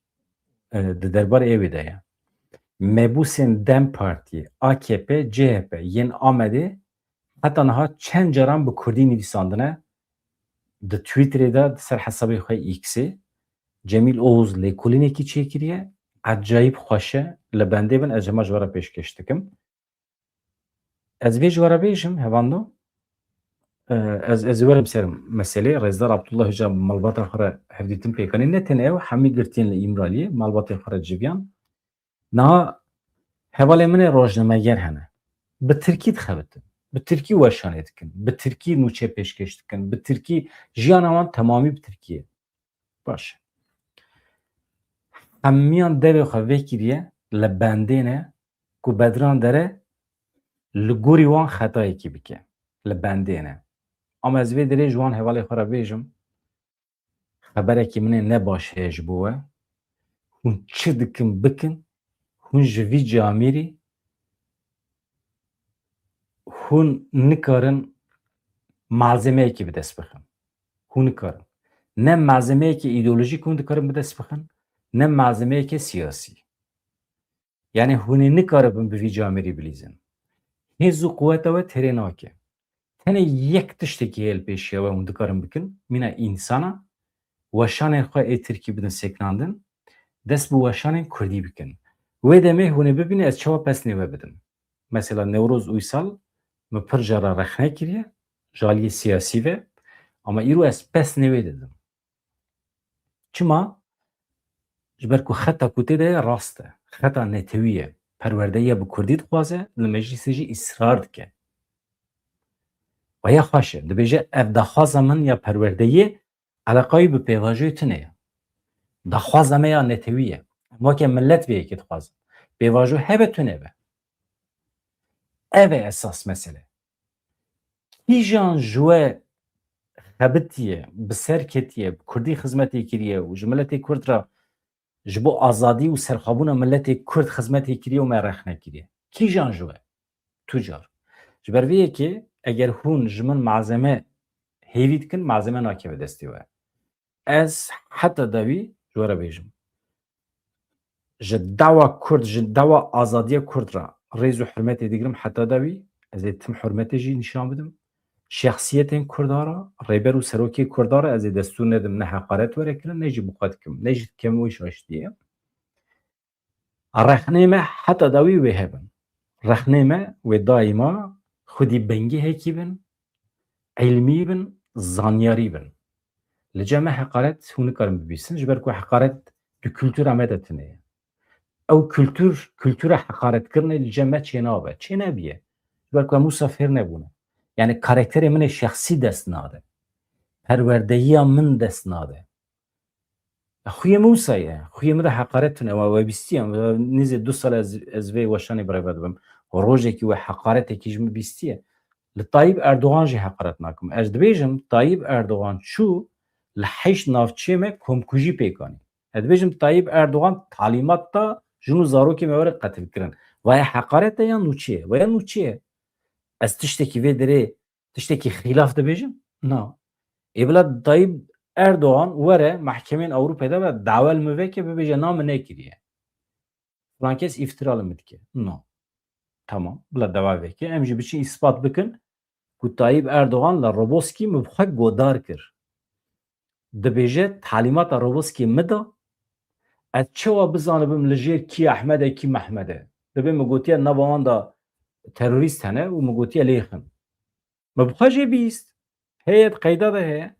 di derbarê evê de ye. Mebûsên Dem Partî, AKP, CHP yên Amedê heta niha çend caran bi Kurdî nivîsandine di Twitterê de ser hesabê xwe X'ê Cemîl Oğuz lêkolînekî çêkiriye ecayîb xweş e li bendê bin ez hema ji we re pêşkêş dikim. Ez vê ji we re bêjim hevando ez werim ser meselê Rêzdar Abdullah Hoca malbata xwe re hevdîtin pêkanî ne tenê ew hemî girtiyên li İmraliyê malbatê xwe re civiyan niha hevalê min ê rojnameger hene bi Tirkî dixebitin bi Tirkî weşanê dikin bi Tirkî nûçe pêşkêş dikin bi Tirkî jiyana wan temamî bi Tirkî ye baş hemiyan devê xwe vê kiriye li bendê ne ku bedran dere لگوری وان خطایی کی بکه لبنده نه اما از وی دری جوان حوالی خورا بیجم خبره که منه نباشه جبوه هون چه دکن بکن هون جوی جامیری هون نکارن malzemeye ki bir dest bixin. Hûn nikarin. Ne malzemeye ki ideolojik hûn dikarin bir dest bixin, ne malzemeye ki siyasi. Yani hûnê nikaribin bi vî camerî bilîzin. Hêz û quweta we terê nake. Tenê yek tiştekî hêl pêşiya we hûn dikarin bikin, mîna însana weşanên xwe ê Tirkî bidin sêknandin, dest bi weşanên Kurdî bikin. Wê demê hûnê bibîne ez çawa pesnê we bidim. Mesela Newroz Uysal mi pir jara rexne kiriye, jaliyê siyasî ve ama îro ez pesnê wê didim. Çima? Ji ber ku xeta ku tê de ye rast e. Xeta netewî ye. Perwerdeyiya bi Kurdî dixwaze, li meclîsê jî îsrar dike. Weya xweş e. Dibêje ev daxwaza min ya perwerdeyî eleqayî bi pêvajoyê tune ye. Daxwaza me ya netewî ye. Weke millet vê yekê dixwazin. Pêvajo hebe tune be. Ev e esas mesele. Kîjan ji we xebitiye, bi ser ketiye, bi Kurdî xizmetê kiriye û ji milletê Kurd re ji bo azadî û serxwebûna milletê Kurd xizmetê kiriye û me rexne kiriye. Kîjan ji we? Tu car. Ji ber vê yekê eger hûn ji min malzeme hêvî dikin, malzeme nakeve destê we. Ez heta dawî ji we re bêjim. Ji dawa Kurd, ji dawa azadiya Kurd re rêz û hurmetê digirim heta dawî ez ê tim hurmetê jî nîşan bidim. Şexsiyetên Kurda re, rêber û serokê Kurda re ez ê destûr nedim ne heqaret were kirin, ne jî bi xwe dikim, ne jî dikeme wî şaştiye. Rexnê me heta dawî wê hebin. Rexnê me wê daîma xwedî bengî hekî bin, ilmî bin, zanyarî bin. Li cem me heqaret hûn nikarin bibîsin ji ber ku heqaret di kültûra me de tune ye. Ew kültûra heqaretkirinê li cem me çê nabe. Çê nebiye. Ji ber ku em wisa fêr nebûne. Yani karakterê min ê şexsî dest nade. Perwerdeyiya min dest nade. Xuyê min wisa ye. Xuyê min de heqaret tune. We bîstiyem. Nîzê 2 sal ez vê weşanê birêve dibim. Rojekî we heqaretekî ji min bîstiye. Li Tayyip Erdogan jî heqaret nakim. Ez dibêjim Tayyip Erdogan çû li heşt navçeyê me komkujî pêkanî. Ez dibêjim Tayyip Erdogan talîmat da jin û zarokê me were qetil kirin. Weya heqaret e ya nûçê ye? Weya nûçê ye. Ez tiştekî vê derê tiştekî xîlaf dibêjim? Na. Ê bila Tayyip Erdogan were mehkemên Ewropayê de ve dawel mi veke bibêje na min nekiriye. Filan kes îftira li min dike. Na. Tamam. Bila dewa veke. Em jî biçin îspat bikin ku Tayyip Erdogan li Roboskî mi bi xwe godar kir. Dibêje talîmata Roboskî mi da ez çawa bizanibim li jêr kî Ehmed e kî Mehmed e. Dibê min gotiye nava wan da terorîst hene û min gotiye lêxin. Mi bi xwe jê bîst. Heyet qeyda de heye.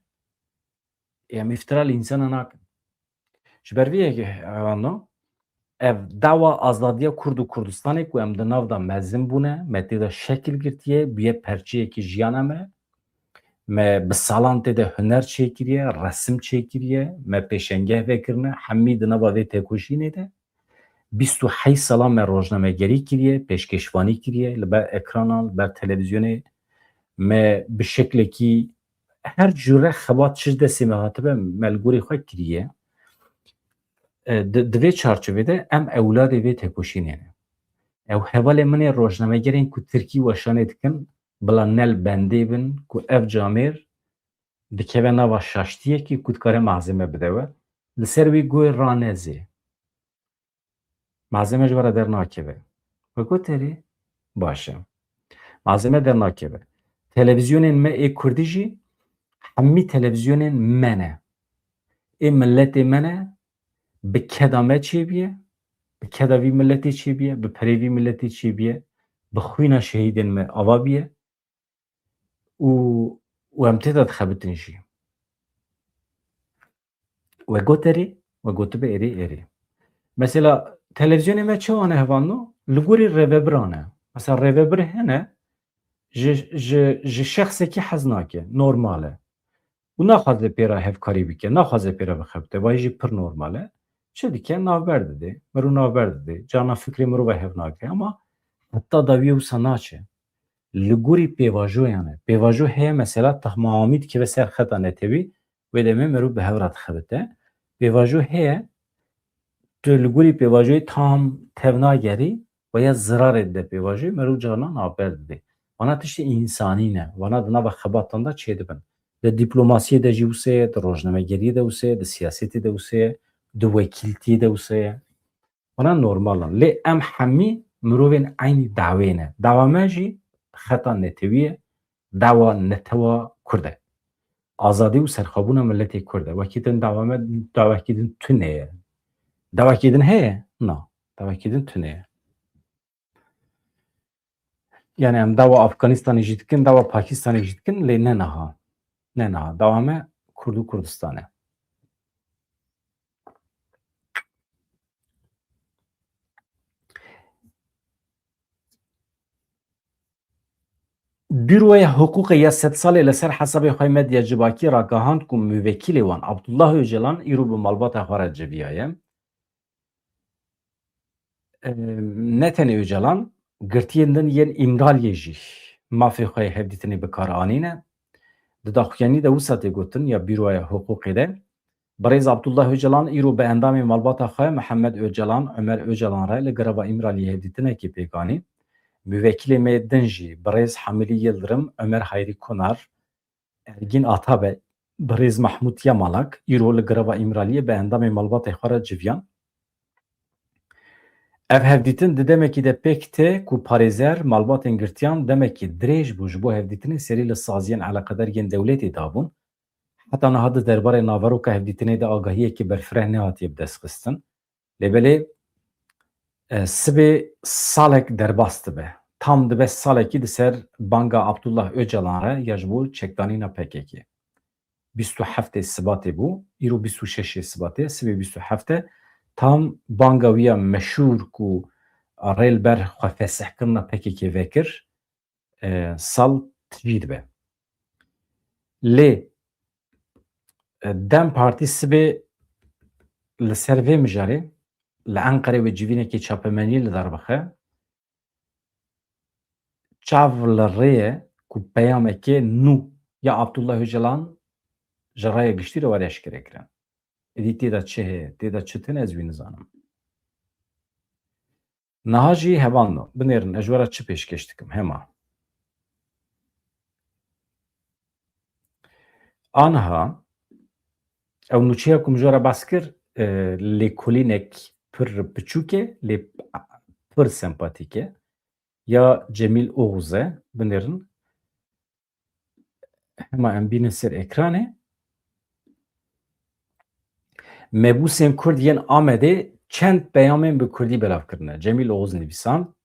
Em îftira li însana nakin. Ji ber vê yekê hevana ev dawa azadiya Kurd û Kurdistanê ku em di nav da mezin bûne, me tê de şekil girtiye, bûye perçeyekî jiyana me, me bi salan tê de huner çêkiriye, resim çêkiriye, me pêşengeh vekirine, hemî di nava vê têkoşînê de 28 salan me rojnamegerî kiriye, pêşkeşvanî kiriye, li ber ekranan, li ber televizyonê, me bi şeklekî her cure xebat çi destê me hatibe me li gorî xwe kiriye. Di vê çarçovê de em ewladê vê têkoşînê ne. Ew hevalê min ê rojnamegerên ku Tirkî weşanê dikin bila nel bendê bin ku ev camêr dikeve nava şaştiyekî ku dikare malzeme bide we. Li ser wî goyê ranezê. Malzeme ji we re dernakeve. Ve goterê baş e. Malzeme dernakeve. Televizyonên me ê Kurdî jî hemî televizyonên me ne. Ê milletê me ne bi keda me çêbiye, bi keda vî milletê çêbiye, bi perê vî milletê çêbiye, bi xwîna şehîdên me ava biye û em tê de dixebitin jî. We goterê, we gotibe êrê êrê. Mesela televizyonê me çawa ne hevano? Li gorî rêvebiran e. Mesela rêvebir hene ji şexsekî hez nake, normal e. û naxwaze pêra hevkarî bike, naxwaze pêra bixebite, wayî jî pir normal e. Çi dike? Navber dide. Mirov navber dide. Cana fikrê mirov hev nake ama heta da wî wisa naçe. لگوری پیواژو یعنی پیواژو هی مثلا تمامید که بسر خطا نتوی و دمی مرو به هورات خبته پیواژو هی تو لگوری پیواژوی تام توناگری و یا ضرر ده پیواژوی مرو جانا نابرد ده وانا تشتی انسانی نه وانا دنا به خباتان دا چه دبن ده دیپلماسی ده جوسه ده روزنامه‌گری ده وسه ده سیاستی ده وسه ده وکیلتی ده وسه وانا نورمالن لی ام همی مروین عین دعوینه دعوا ماجی خطا نتویه دعوا نتوا کرده آزادی و سرخابون ملت کرده وکیدن دعوا کردن تونه دعوا کردن هه نه دعوا کردن تونه yani em dava Afganistan'ı jitkin dava Pakistan'ı jitkin le ne naha davame Kurdu Kurdistan'ı Büroya Hukuka ya 7 sale لسر حساب خواه مدیا جباکی را گاهاند که موکیل وان عبدالله öcalan ایرو به مالبات خواه جویایه نتن öcalan گرتیندن ین امرال یجی مافی خواه هفدیتنی بکار آنینه دداخویانی ده وسط گوتن یا büroya حقوقی ده برایز عبدالله öcalan ایرو به اندام مالبات خواه محمد öcalan عمر öcalan را لگرابا امرالی هفدیتنه کی پیگانی Müvekkili Meddenji, Brez Hamili Yıldırım, Ömer Hayri Konar, Ergin Atabe, Brez Mahmud Yamalak, İrol Grava İmraliye be endamê malbatê xwe re civiyan. Ev hevdîtin di demekî de pêk tê ku parêzer malbatên girtiyan demekî dirêj bû ji bo hevdîtinê serî li saziyên eleqedariyên dewletê dabûn. Heta niha di derbarê naveroka hevdîtinê de agahiyekî berfireh nehatiye bi dest xistin. Lêbelê sibê salek derbas dibe. Tam dibe salekî di ser banga Abdullah Öcalan re ya ji bo çekdanîna PKK. 27 Sibatê bû, îro 26 Sibatê, sibê 27 tam banga wî ya meşhûr ku rêlber xwe fesihkirina PKK vekir sal tîvî dibe. Lê Dem Partî sibê li ser vê mijarê li Enqerê ve civînekî çapemenî li derbixe çav li rêye ku peyamekê nû ya Abdullah Öcalan ji raya giştî re were eşkere kirin. Êdî têda çi heye, têda çi tune ez wî nizanim. Niha jî hevan no, binêrin ez ji we re çi pêşkeş dikim hema. Aniha ew nûçeya ku min ji we re bes kir lêkolînek pir biçûk e, lê pir sempatîk e. Ya Cemil Oğuz e, binêrin. Hema em bînin ser ekranê. Mebûsên Kurd yên Amedê çend peyamên bi Kurdî belav kirine. Cemil Oğuz nivîsan.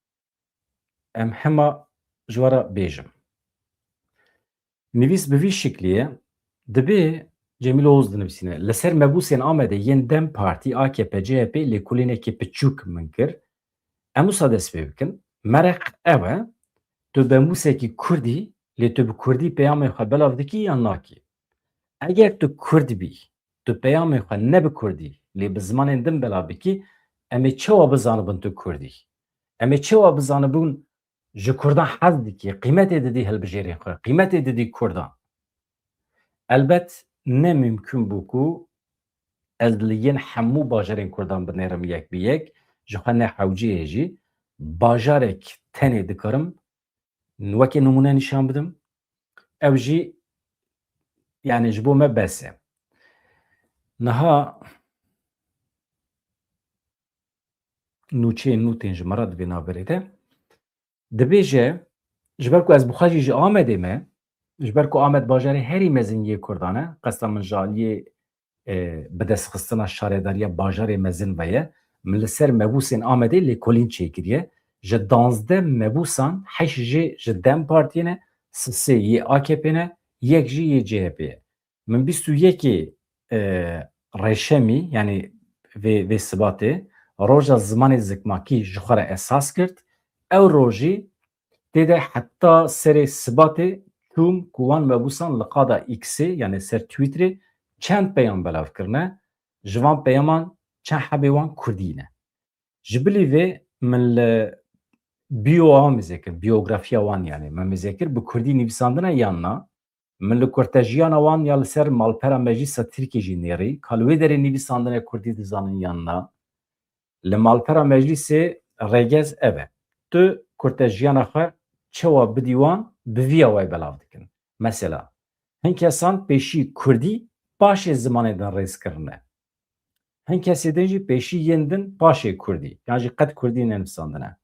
Em hema ji we re bêjim. Nivîs bi vî şiklî ye, dibe Cemil Oğuz dinivîsîne. Li ser mebûsên Amedê yên Dem Partî, AKP, CHP lêkolînekî piçûk min kir. Em wisa dest pê bikin. Merek ew e, tu bi mûsekî Kurdî lê tu bi Kurdî peyamên xwe belav dikî yan nakî. Eger tu Kurd bî, tu peyamên xwe ne bi Kurdî lê bi zimanên din belav bikî, em ê çawa bizanibin tu Kurdî? Em ê çawa bizanibûn ji Kurdan hez dikî, qîmetê didî hilbijêrên xwe, qîmetê didî Kurdan. Elbet ne mümkün bû ku ez li yên hemû bajarên Kurdan binêrim yek bi yek, ji xwe ne hewciyê jî bajarek tenê dikarim wekî numûne nîşan bidim. Ew jî yani ji bo me bes e. Niha nûçeyên nû tên ji me re dibê naberê de dibêje ji ber ku ez bixwe jî ji Amedê me, ji ber ku Amed bajarê herî mezin yê Kurdan e, qesda min ji aliyê bi destxistina şaredariya bajarê mezin veye, min li ser mebûsên Amedê lêkolîn çêkiriye. Ji 12 mebûsan 8 jê ji Dem Partiyê ne, 3 yê AKP ne, yek jî yê CHP ye. Min 21 Reşemî yani vê Sibatê roja zimanê zikmakî ji xwe re esas kirt. Ew rojî têde heta serê Sibatê çûm ku wan mebûsan li qada X'ê yani ser Twitterê çend peyam belav kirine. Ji van peyaman çend hebê wan Kurdî ne. Ji bilî vê min li Biyo mezekir, biyografiya wan yani. Me mezekir bi Kurdî nivîsandina yanna min li kurtejiyana wan ya li ser malpera meclîsa Tirkiye jî nêrî ka li wê derê nivîsandinê Kurdî dizanin yanna li malpera meclîsê rêgez ev e. Tu kurtejiyana xwe çawa bidî wan bi vîya way belav dikin. Mesela hin kesan pêşî Kurdî paşê zimanê din rêzkirine. Hin kesê din jî pêşî yên din paşê Kurdî. Yan jî qet Kurdî nenivîsandine.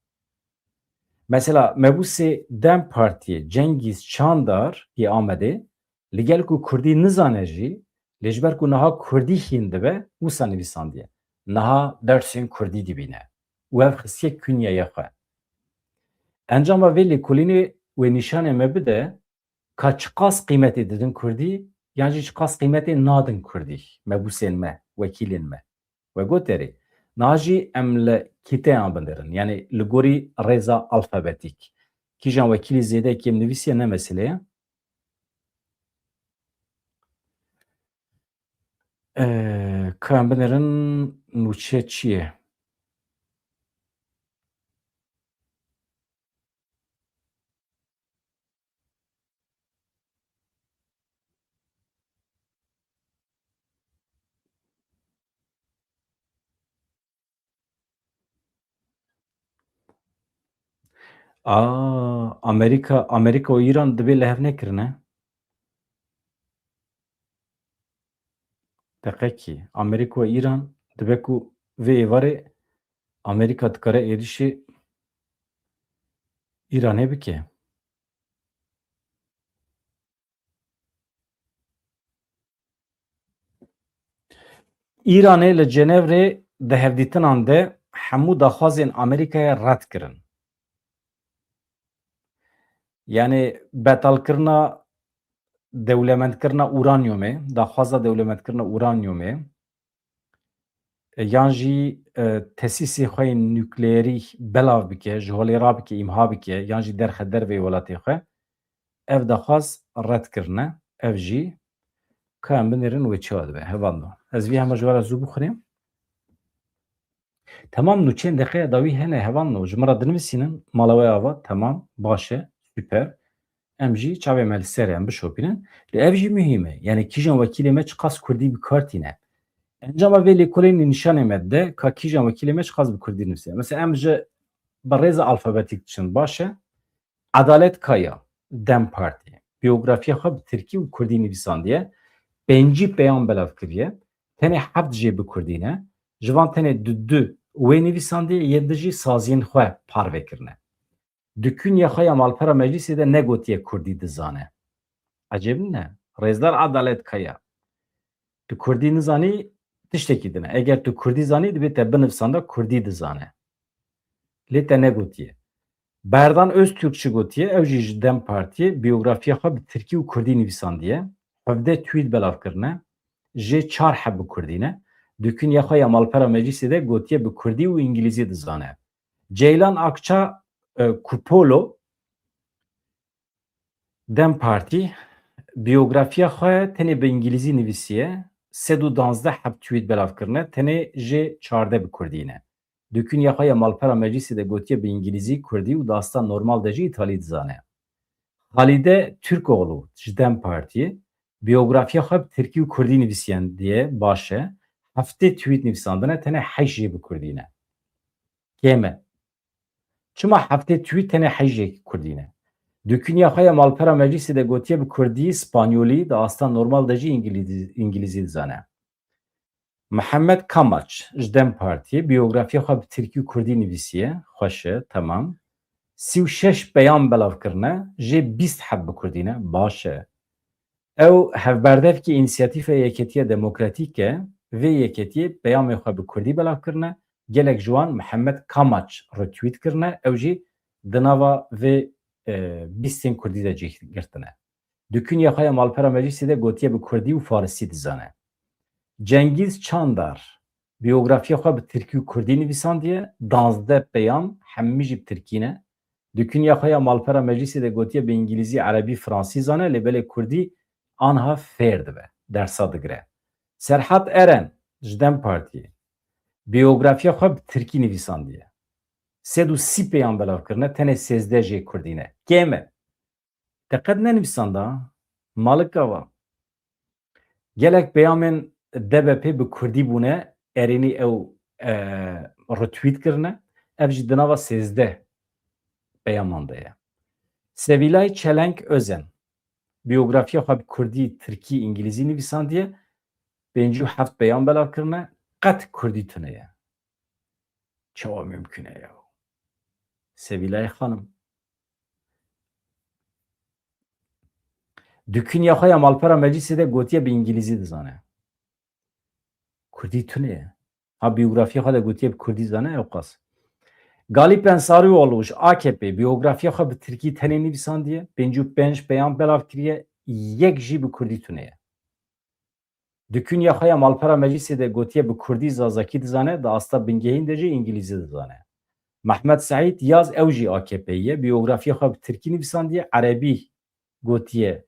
Mesela mebusê Dem Partiye Cengiz Çandar yê Amedê li gel ku Kurdî nizane jî lê ji ber ku niha Kurdî hîn dibe wisa nivîsandiye. Niha dersên Kurdî dibîne û ev xistiye künyeya xwe. Encama vê lêkolînê wê nîşanê me bide ka çi qas qîmetê didin Kurdî yan jî çi qas qîmetê nadin Kurdî mebusên me, wekîlên me. We goterê niha jî em li kîteyan bindirin yani li gorî rêza alfabetîk. Kîjan wekîlî zêdekî em nivîsiye ne mesele ye. Ka em binirin nûçe çi ye? Amerîka û Îran divê li hev nekirine? Deqekî Amerîka û Îran dibe ku vê êvarê Amerîka dikare êrişê Îranê bike. Îranê li Cenevrê di hevdîtinan de hemû daxwazên Amerîkaya red kirin. Yani betalkirina dewlemendkirina uranyumê, daxwaza dewlemendkirina uranyumê yan jî tesîsê xwe yên nûkleyerî belav bike, ji holê rabike, îmha bike yan jî derxe dervê welatê xwe. Ev daxwaz red kirine. Ev jî ka em binêrin wê çawa dibe. Hevando. Ez vî hema ji we re zû bixwînim. Tamam nûçeyên deqeya dawî hene hevando. Ji min re dinivîsînin mala we ava. Tamam baş e. Süper. Em jî çavê me li ser e em bişopînin. Lê ev jî mühim e. Yani kîjan wekîlê me çi qas Kurdî bikartîne. Encama vê lêkolînê nîşanê me de ka kîjan wekîlê me çi qas bi Kurdî nivîsiye. Mesela em ji bi rêza alfabetîk diçin baş e. Adalet Kaya Dem Parti biyografiya xwe bi Tirkî û Kurdî nivîsandiye. Pêncî pêyan belav kiriye. Tenê heft jê bi Kurdî ne. Ji van tenê du wê nivîsandiye yên di jî saziyên xwe parve kirine. Di künye xwe ya malpera meclîsê de negotiye Kurdî dizane. Ecêb ne? Rêzdar Adalet Kaya. Tu Kurdî nizanî tiştekî dine. Eger tu Kurdî zanî divê te binivîsanda Kurdî dizane. Lê te negotiye. Berdan Öztürk çi gotiye ew jî ji Dem Partiye biyografiya xwe bi Tirkî û Kurdî nivîsandiye. Hevdê tweet belav kirine. Jê çar heb bi Kurdî ne. Di künye xwe ya malpera meclîsê de gotiye bi Kurdî û îngilîzî dizane. Ceylan Akça Kupolo Dem Partî biyografiya xwe tenê bi îngilîzî nivîsiye. 312 heb tweet belav kirine. Tenê jê 14 bi Kurdî ne. Di künye xwe ya malpera meclîsê de gotiye bi îngilîzî, Kurdî û dastan normal de jî Îtalî dizane. Halide Türkoğlu ji Dem Partiyê biyografiya xwe bi Tirkî û Kurdî nivîsiyen diye baş e. Heftê tweet nivîsandine tenê heşt jê bi Kurdî ne. Kêm e. Çima heftê tweet tenê heşt jê Kurdî ne. Di künye xwe ya malpera meclîsê de gotiye bi Kurdî, Spanyolî, dastan normal de jî îngilîzî dizane. Mehmet Kamaç ji Dem Partiyê biyografiya xwe bi Tirkî û Kurdî nivîsiye. Xweş e, temam. 36 beyan belav kirine, jê 20 heb bi Kurdî ne. Baş e. Ew hevberdevkî înisiyatîfa Yeketiya Demokratîk e. Vê yeketiyê peyamê xwe bi Kurdî belav kirine. Gelek ji wan Mehmet Kamaç retweet kirine. Ew jî di nava vê 20 Kurdî de cih girtine. Di künye xwe ya malpera meclîsê de gotiye bi Kurdî û Farsî dizane. Cengiz Çandar biyografiya xwe bi Tirkî û Kurdî nivîsandiye. 12 peyan hemî jî bi Tirkî ne. Di künye xwe ya malpera meclîsê de gotiye bi îngilîzî, erebî, fransî zane lê belê Kurdî anha fêr dibe. Dersa digire. Serhat Eren ji Dem Partiyê biyografiya xwe bi Tirkî nivîsandiye. سد و سی پیان بلاف کرنه تنه 13 جی کردینه کمه تقد ننویساندا مالک آوا gelek peyamên DBP bi Kurdî bûne erênî ew retweet kirine ev jî di nava 13 peyaman de ye. Sevilay Çelenk Özen biyografiya xwe bi Kurdî, Tirkî, İngilîzî nivîsandiye 57 peyan belav kirine qet Kurdî tune ye. Çawa mümkün e ya. Sevilay Hanım Dükün yaxaya malpera meclisi de gotiye bi İngilîzî dizane. Kurdî tune ye. Ha biyografiya xwe de gotiye bi Kurdî zane ew qas. Galip Ensarioğlu AKP biyografiya xwe bi Tirkî tenê nivîsandiye 55 peyan belav kiriye yek jî bi Kurdî tune ye. Dükün yaxaya malpera meclisi de gotiye bi Kurdî zazakî dizane da asta bingehîn de jî İngilîzî dizane. Mehmet Said yaz ew jî AKP ye biyografiya xwe bi Tirkî nivîsandiye Erebî gotiye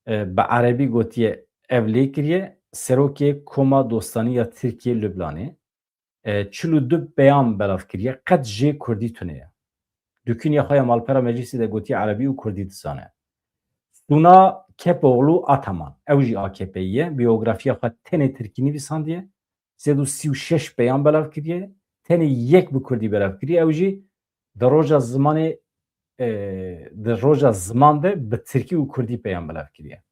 bi Erebî gotiye ev lê kiriye serokê Koma Dostaniya Tirkiye Lübnanê 42 beyan belav kiriye qet jê Kurdî tune ye. Dükün yaxaya malpera meclisi de gotiye Erebî û Kurdî dizane. Suna Kepoğlu Ataman ew jî AKP ye biyografiya xwe tenê Tirkî nivîsandiye 36 beyan belav kiriye tenê yek bi Kurdî belav kiriye ew jî di roja zimanê di roja ziman de bi Tirkî û Kurdî peyan belav kiriye.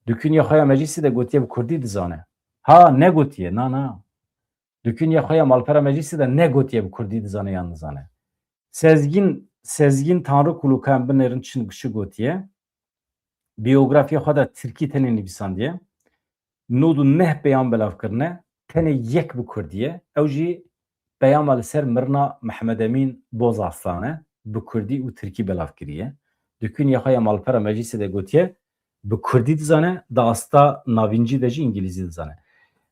Dükün yaxaya meclisi de gotiye bi Kurdî dizane. Ha ne gotiye? Na. Dükün yaxaya malpera meclisi de ne gotiye bi Kurdî dizane yan dizane. Sezgin Tanrı Kulu kan binerin çin gışı gotiye. Biyografiya xwe de Tirkî tenê nivîsandiye. Nodu neh peyan belav kirine tenê yek bi Kurdî ye. Ew jî peyama li ser mirna Mehmed Emîn Bozaslan e bi Kurdî û Tirkî belav kiriye. Dükün yaxaya malpera meclisi de gotiye bi Kurdî dizane da asta navîncî de jî İngilîzî dizane.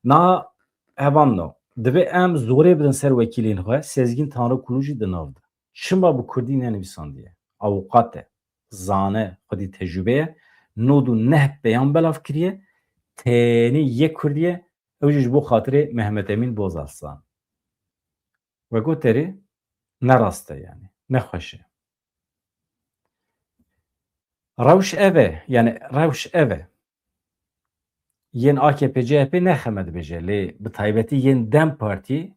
Na evan no. Dibe em zorê bidin ser wekîlên xwe Sezgin Tanrı Kulu jî di nav de. Çima bi Kurdî nenivîsandiye? Avukat e, zane, xwedî tecrübe ye, nodu neh beyan belav kiriye, tenê yek Kurdî ye, ew jî ji bo xatirê Mehmet Emîn Bozarslan. Ve goterî ne rast e yani, ne xweş e. Rewş ev e, yani rewş ev e. Yên AKP CHP nexeme dibêje lê bi taybetî yên Dem Partî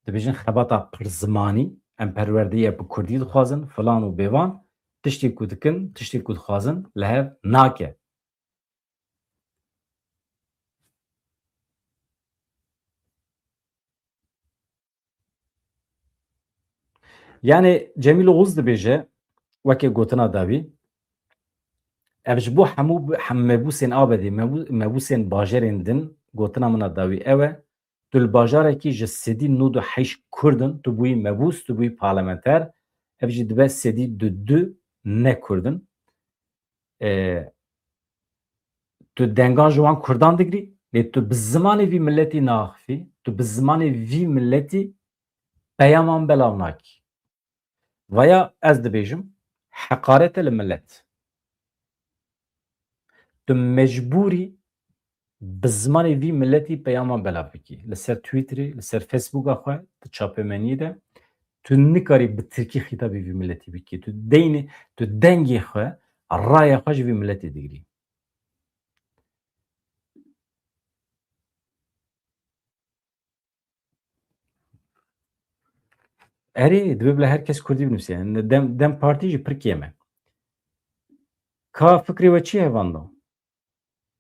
dibêjin xebata pirzimanî em perwerdeyê bi Kurdî dixwazin filan û bêvan tiştê ku dikin tiştê ku dixwazin li hev nake. Yani Cemîl Oğuz dibêje wekî gotina dawî ev ji bo hemû mebûsên Abedê mebûsên bajarên din gotina min a dawî ew e tu li bajarekî ji sedî nû du heşt Kurdin tu bûyî mebûs tu bûyî parlamenter ev jî dibe sedî du ne Kurdin tu dengan ji wan Kurdan digirî lê tu bi zimanê vî milletî naxivî tu bi zimanê vî milletî peyaman belav nakî. Vaya ez dibêjim heqaret e li millet. Tu mecbûrî bi zimanê vî milletî peyaman belav bikî. Li ser Twitterê, li ser Facebooka xwe, di çapemeniyê de tu nikarî bi Tirkî xîtabê vî milletî bikî. Tu dengê xwe, raya xwe ji vî milletê digirî. Erê dibe bile herkes Kurdî binivîse. Yani Dem Partî jî pir kêm e. Ka fikrê we çi hevando?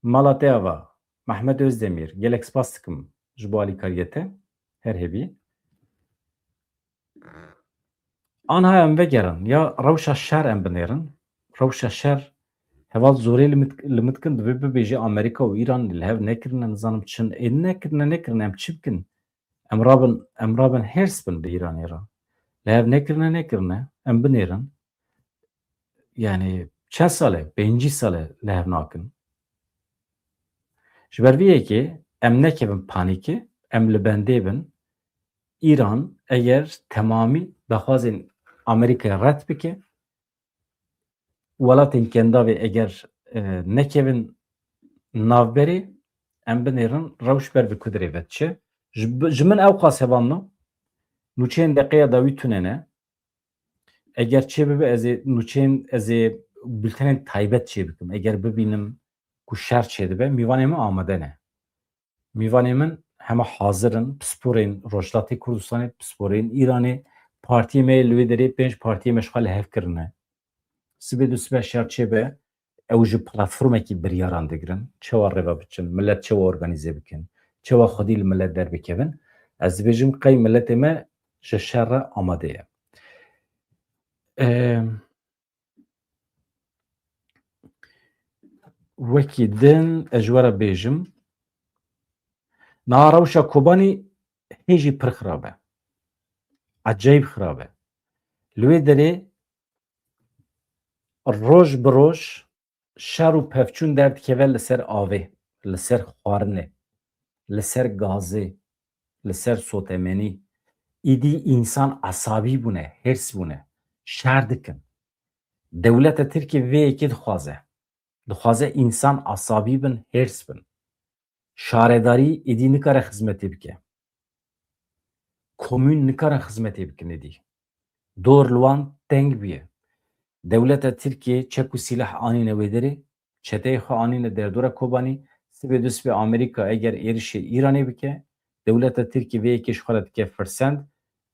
Mala te ava Mehmet Özdemir gelek spas dikim ji bo alîkariyê te her hevî. Anha em vegerin ya rewşa şer em binêrin. Rewşa şer heval zorê li min dikin dibe bibêje Amerîka û İran li hev nekirine nizanim çin nekirine em çi bikin? Em rabin hêrs bin bi Îranê re. Li hev nekirine em binêrin. Yani çend sal e? 5 sal e li hev nakin. Ji ber vî yekê em nekevin panîkê, em li bendê bin. İran eger temamî daxwazên Amerîkaya ret bike, welatên kendavê eger nekevin navberê, em binêrin rewş ber vî kudrê ve diçe. Jimin ev qasevanna nuçên deqeya da wî tunene eger çê bibe ez ê nuçên ez ê bültenên taybet çê bikim. Eger bibînim ku şer çê dibe mîvanê min amade ne. Mîvanê min hema hazir in pisporên Rojhilatê Kurdistanê, pisporên Îranê, partiyê me li wê derê 5 partiyê me ji xwe li hev kirine. Sibê du sibê şer çê be ew ji platformekî biryaran digirin. Çawa rêve biçin, millet çawa organîze bikin, çawa xwedî li millet derbikevin. Ez dibêjim qey milletê me ji şer re amade ye. Wekî din ez ji we re bêjim niha rewşa Kobanî hêjî pir xirab e. Eceyb xirab e. Li wê derê roj bi roj şer û pevçûn derdikeve li ser avê, li ser xwarinê, li ser gazê, li ser sotemenî. Îdî însan esabî bûne, hêrs bûne, şer dikin. Dewleta Tirkiye vê yekê dixwaze. Dixwaze însan esabî bin, hêrs bin. Şaredarî êdî nikare xizmetê bike. Komûn nikare xizmetê bikin êdî. Dor li wan teng bûye. Dewleta Tirkiye çek û sîlah anîne wê derê, çeteyê xwe anîne derdora Kobanî, sibê du sibê Amerîka eger êrişê Îranê bike, dewleta Tirkiye vê yekê ji xwe re dike firsend,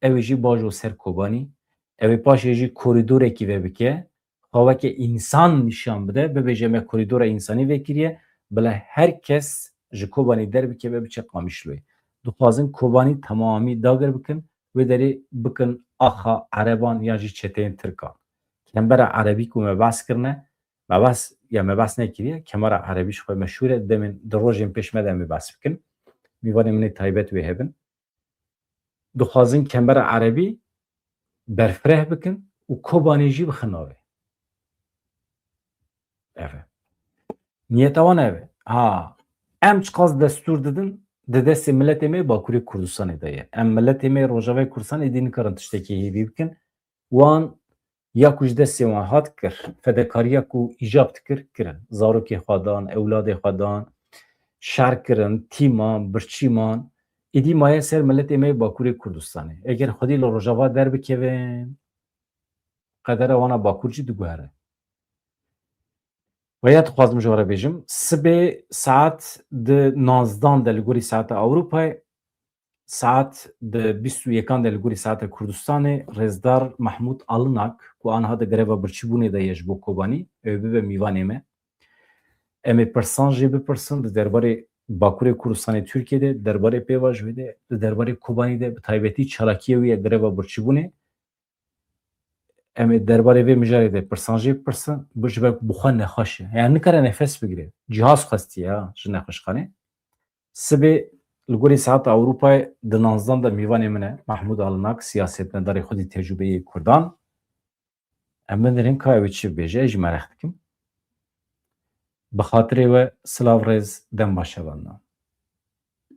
ew ê jî bajo ser Kobanî, ew ê paşê jî korîdorekî vebike, xwaweke însan nîşan bide, bibêje me korîdora însanî vekiriye, bila herkes ji Kobanî derbike ve biçe Qamişloyê. Dixwazin Kobanî temamî dagir bikin, wê derê bikin axa Ereban ya jî çeteyên Tirkan. Kembera Erebî ku me behs kirine, me behs nekiriye, kemera Erebî ji xwe meşhûr e, demin di rojên pêş me de em ê behs bikin. Mîvanê min ê taybet wê hebin. Dixwazin kembera Erebî berfireh bikin û Kobanî jî bixin navê. Ev e. Niyeta wan ev e. Em çiqas destûr didin di destê milletê me Bakurê Kurdistanê de ye. Em milletê me Rojavayê Kurdistanê êdî nikarin tiştekî hêvî bikin. Wan ya ku ji destê wan hat kir, fedekariya ku îjab dikir kirin. Zarokê xwe dan, ewladê xwe dan, şer kirin, tîman, birçîman. Êdî maye ser milletê me Bakurê Kurdistanê. Eger xwedî li Rojava derbikevin, qedera wana Bakur jî diguhere. Veya dixwazim ji we re bêjim, sibê saet di 19 de li gorî saeta Ewropayê, saet di 21 de li gorî saeta Kurdistanê, Rêzdar Mehmûd Alinak ku aniha di greva birçîbûnê de ye ji bo Kobanî, ew bibe mîvanê me. Em ê pirsan jê bipirsin di derbarê Bakurê Kurdistanê Tirkiyeyê de, derbarê pêva ji wê de, di derbarê Kobanî de bi taybetî çalakiyê wî ye greva birçîbûnê. Em ê derbarê vê mijarê de pirsan jê bipirsin, ji ber ku bi xwe nexweş e. Yani nikare nefes bigire. Cihaz xwestiye ji nexweşxanê. Sibê li gorî saeta Ewropayê di 19 de mîvanê min e Mehmûd Alinak, siyasetmedarê xwedî tecrübeyê Kurdan. Em binirin ka ew ê çi bibêje, ez jî merex dikim. Bi xatirê we silav rêz dem baş evanna.